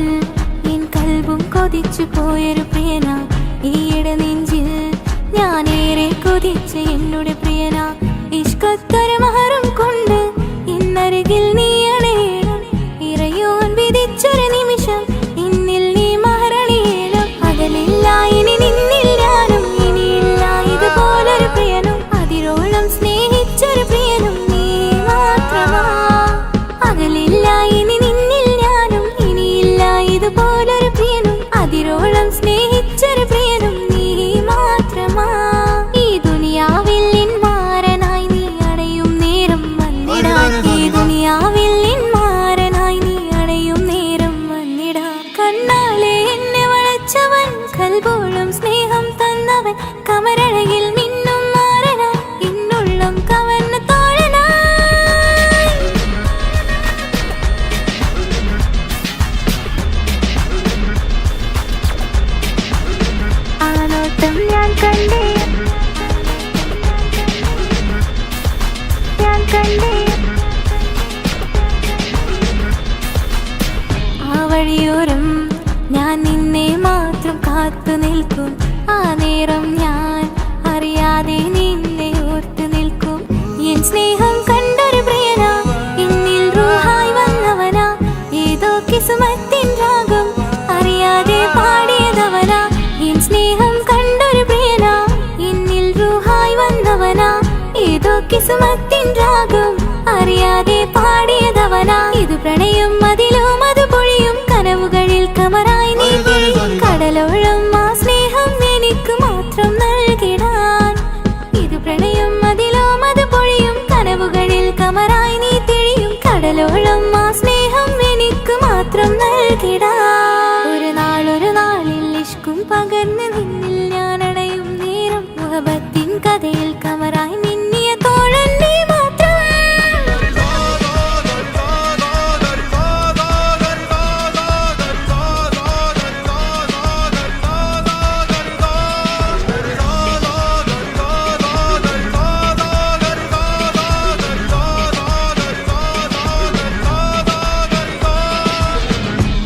എൻ കൽബും കൊതിച്ചു പോയൊരു പ്രിയന, ഈയിടെ നെഞ്ചിൽ ഞാനേറെ കൊതിച്ച എന്നുടെ പ്രിയന. ഇഷ്കത്തൊരു മഹറും കൊണ്ട് ഇന്നരികിൽ നീ അണയണം, ഇറയോൻ വിധിച്ചൊരു നിമിഷം ഇന്നിൽ നീ മഹറണിയേണം. അകലില്ല ഇനി നിന്നിൽ ഞാനും, ഇനിയില്ല ഇതുപോലൊരു പ്രിയനും, അതിരോളം സ്നേഹിച്ചൊരു പ്രിയനും നീ മാത്രമാ. അകലില്ല ഇനി നിന്നിൽ ഞാനും, ഇനിയില്ല ഇതുപോലൊരു പ്രിയനും, അതിരോളം സ്നേഹിച്ചൊരു പ്രിയനും നീ മാത്രമാ. ഈ ദുനിയാവിൽ കിസുമത്തിൻ രാഗം അറിയാതെ പാടിയതവനാ. ഇത് പ്രണയം അതിലും അത് പൊഴിയും കനവുകളിൽ കമറായി നീ തിരിയും കടലോളം ആ സ്നേഹം എനിക്ക് മാത്രം നൽകിടാൻ. ഇത് പ്രണയം അതിലും അത് പൊഴിയും കനവുകളിൽ കമറായി നീ തിരിയും കടലോളം ആ സ്നേഹം എനിക്ക് മാത്രം നൽകിടാൻ. ഒരു നാളിൽ ഇഷ്കും പകർന്ന് നിന്നിൽ ഞാൻ അണയും നേരം മുഹബത്തിൻ കഥയിൽ കമറായി മിന്നിയ തോഴൻ നീ മാത്രം.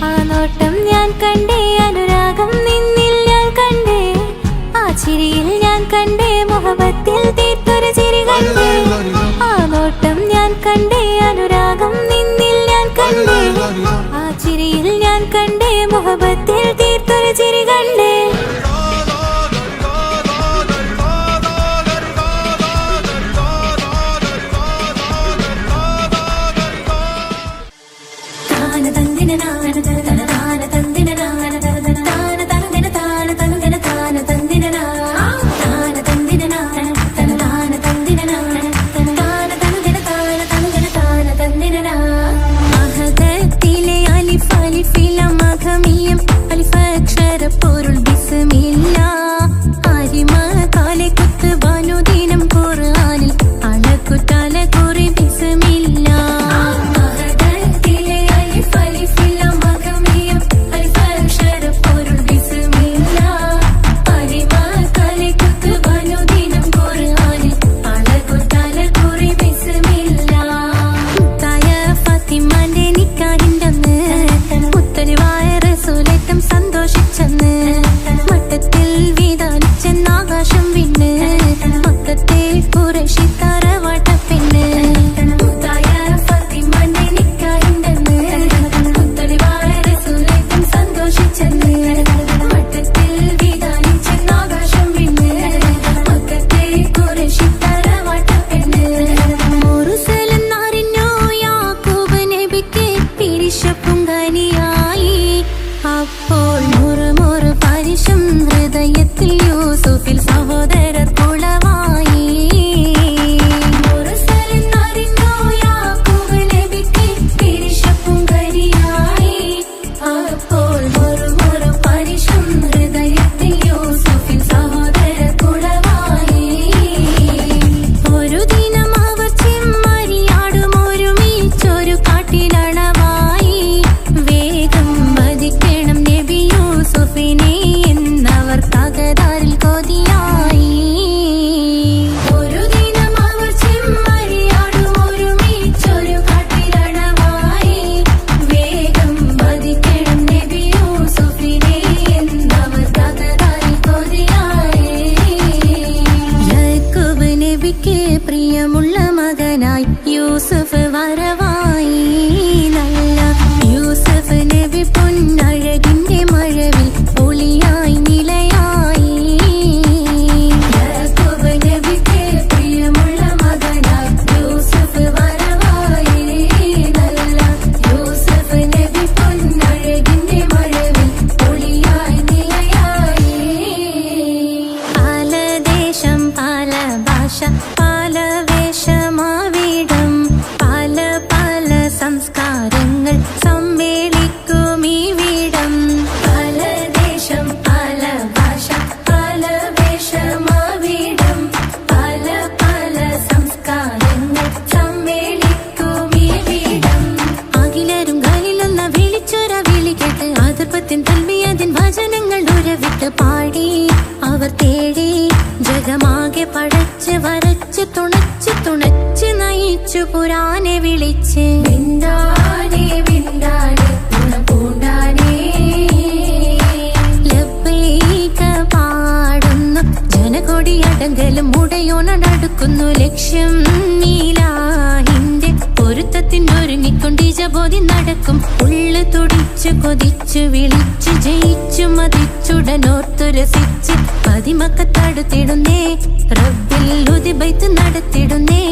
ആ നോട്ടം ഞാൻ കണ്ടേ, അനുരാഗം നിന്നിൽ ഞാൻ കണ്ടേ, ആ ചിരിയിൽ ഞാൻ കണ്ടേ, മുഹബത്തിൽ തീർത്തൊരു ചിരി കണ്ടേ. ആ നോട്ടം ഞാൻ കണ്ടേ, അനുരാഗം നിന്നിൽ ഞാൻ കണ്ടേ, ആ ചിരിയിൽ ഞാൻ കണ്ടേ, മുഹബത്തിൽ തീർത്തൊരു ചിരി കണ്ടേ. അഹദത്തിലെ അലിഫ് അലിഫില മഖമിയം അലിഫക്ഷര പൊരുൾ ബിസ്മില്ല. അരിമ കാലെ കുത്ത് ബനുദിനം ഖുർആനിൽ അളക്കുതല കുറി ബിസ്മില്ല. അഹദത്തിലെ അലിഫ് അലിഫില മഖമിയം അലിഫക്ഷര പൊരുൾ ബിസ്മില്ല. അരിമ കാലെ കുത്ത് ബനുദിനം ഖുർആനിൽ അളക്കുതല കുറി ബിസ്മില്ല. മുത്തായ ഫാത്തിമാന്റെ നിക്കാഹിന്റന്ന് മുത്തലിവായ റസൂലേറ്റം സന്തോഷിച്ചെന്ന് മട്ടത്തിൽ വീതാലിച്ചെന്ന് ആകാശം വിണ്ണ് മക്കത്തെ ഖുറൈശി തറവാട്ടപ്പെണ്ണ്. മുത്തായ ഫാത്തിമാന്റെ നിക്കാഹിന്റന്ന് മുത്തലിവായ റസൂലേറ്റം സന്തോഷിച്ചെന്ന് മട്ടത്തിൽ വീതാലിച്ചെന്ന് ആകാശം വിണ്ണ് മക്കത്തെ ഖുറൈശി തറവാട്ടപ്പെണ്ണ്. മുറുസലെന്നറിഞ്ഞു യാക്കൂബ് നബിക്ക് പിരിശപ്പുങ്കനിയായി. അപ്പോൾ മുറുമുറു പരിശം ഹൃദയത്തിൽ യൂസുഫിൽ സഹോദരർ കുളവായി. മുറുസലെന്നറിഞ്ഞു യാക്കൂബ് നബിക്ക് പിരിശപ്പുങ്കനിയായി. അപ്പോൾ മുറുമുറു പരിശം ഹൃദയത്തിൽ യൂസുഫിൽ സഹോദരർ കുളവായി. ഒരു ദിനം അവർ ചെമ്മരിയാടും ഒരുമിച്ചൊരു കാട്ടിലണവായി. വേഗം വധിക്കണം നബി യൂസുഫിനെ എന്നവർ തകരാറിൽ കൊതിയായി. ഒരു ദിനം അവർ ചെമ്മരിയാടും ഒരുമിച്ചൊരു കാട്ടിലണവായി. വേഗം വധിക്കണം നബി യൂസുഫിനെ എന്നവർ തകരാറിൽ കൊതിയായി. യാക്കൂബ് നബിക്ക് പ്രിയമുള്ള മകനായി യൂസുഫ് വരവായി. നല്ല യൂസുഫ് നബി പൊന്നഴകിന്റെ മഴവിൽ ഒളിയായി നിലയായി. യാക്കൂബ് നബിക്ക് പ്രിയമുള്ള മകനായി യൂസുഫ് വരവായി. നല്ല യൂസുഫ് നബി പൊന്നഴകിന്റെ മഴവിൽ ഒളിയായി നിലയായി. പല ദേശം പല ഭാഷ പല വേഷമാവിടം പല പല സംസ്കാരങ്ങൾ സമ്മേളിക്കും ഈ വീടം. പല ദേശം പല ഭാഷ പല വേഷമാവിടം പല പല സംസ്കാരങ്ങൾ സമ്മേളിക്കും ഈ വീടം. അഖിലരും ഖലീലെന്ന വിളിച്ചൊര വിളി കേട്ട് അതിർപ്പത്തിൻ തൽബിയത്തിൻ വചനങ്ങൾ ഉരവിട്ട് പാടി അവർ തേടി ജഗമാകെ പടച്ച് വരച്ച് തുണച്ച് നയിച്ചു പുരാനെ വിളിച്ച്. വിണ്ടാനെ വിണ്ടാനെ പൂണ്ടാനെ ലബ്ബൈക പാടുന്നു ജനകൊടിയടങ്കലും മുടയോണടുക്കുന്നു ലക്ഷ്യം നീലാഹിന്റെ പൊരുത്തത്തിനൊരുങ്ങിക്കൊണ്ട് ജബോധി നടക്കും. ഉള്ളു തുടിച്ചു കൊതിച്ചു വിളിച്ചു ജയിച്ചു മതിച്ചുടനോർത്തു രസിച്ച് പതിമക്കത്തടുത്തിടുന്നേ റബ്ബിൽ ഉതി ബൈത്ത് നടത്തിടുന്നേ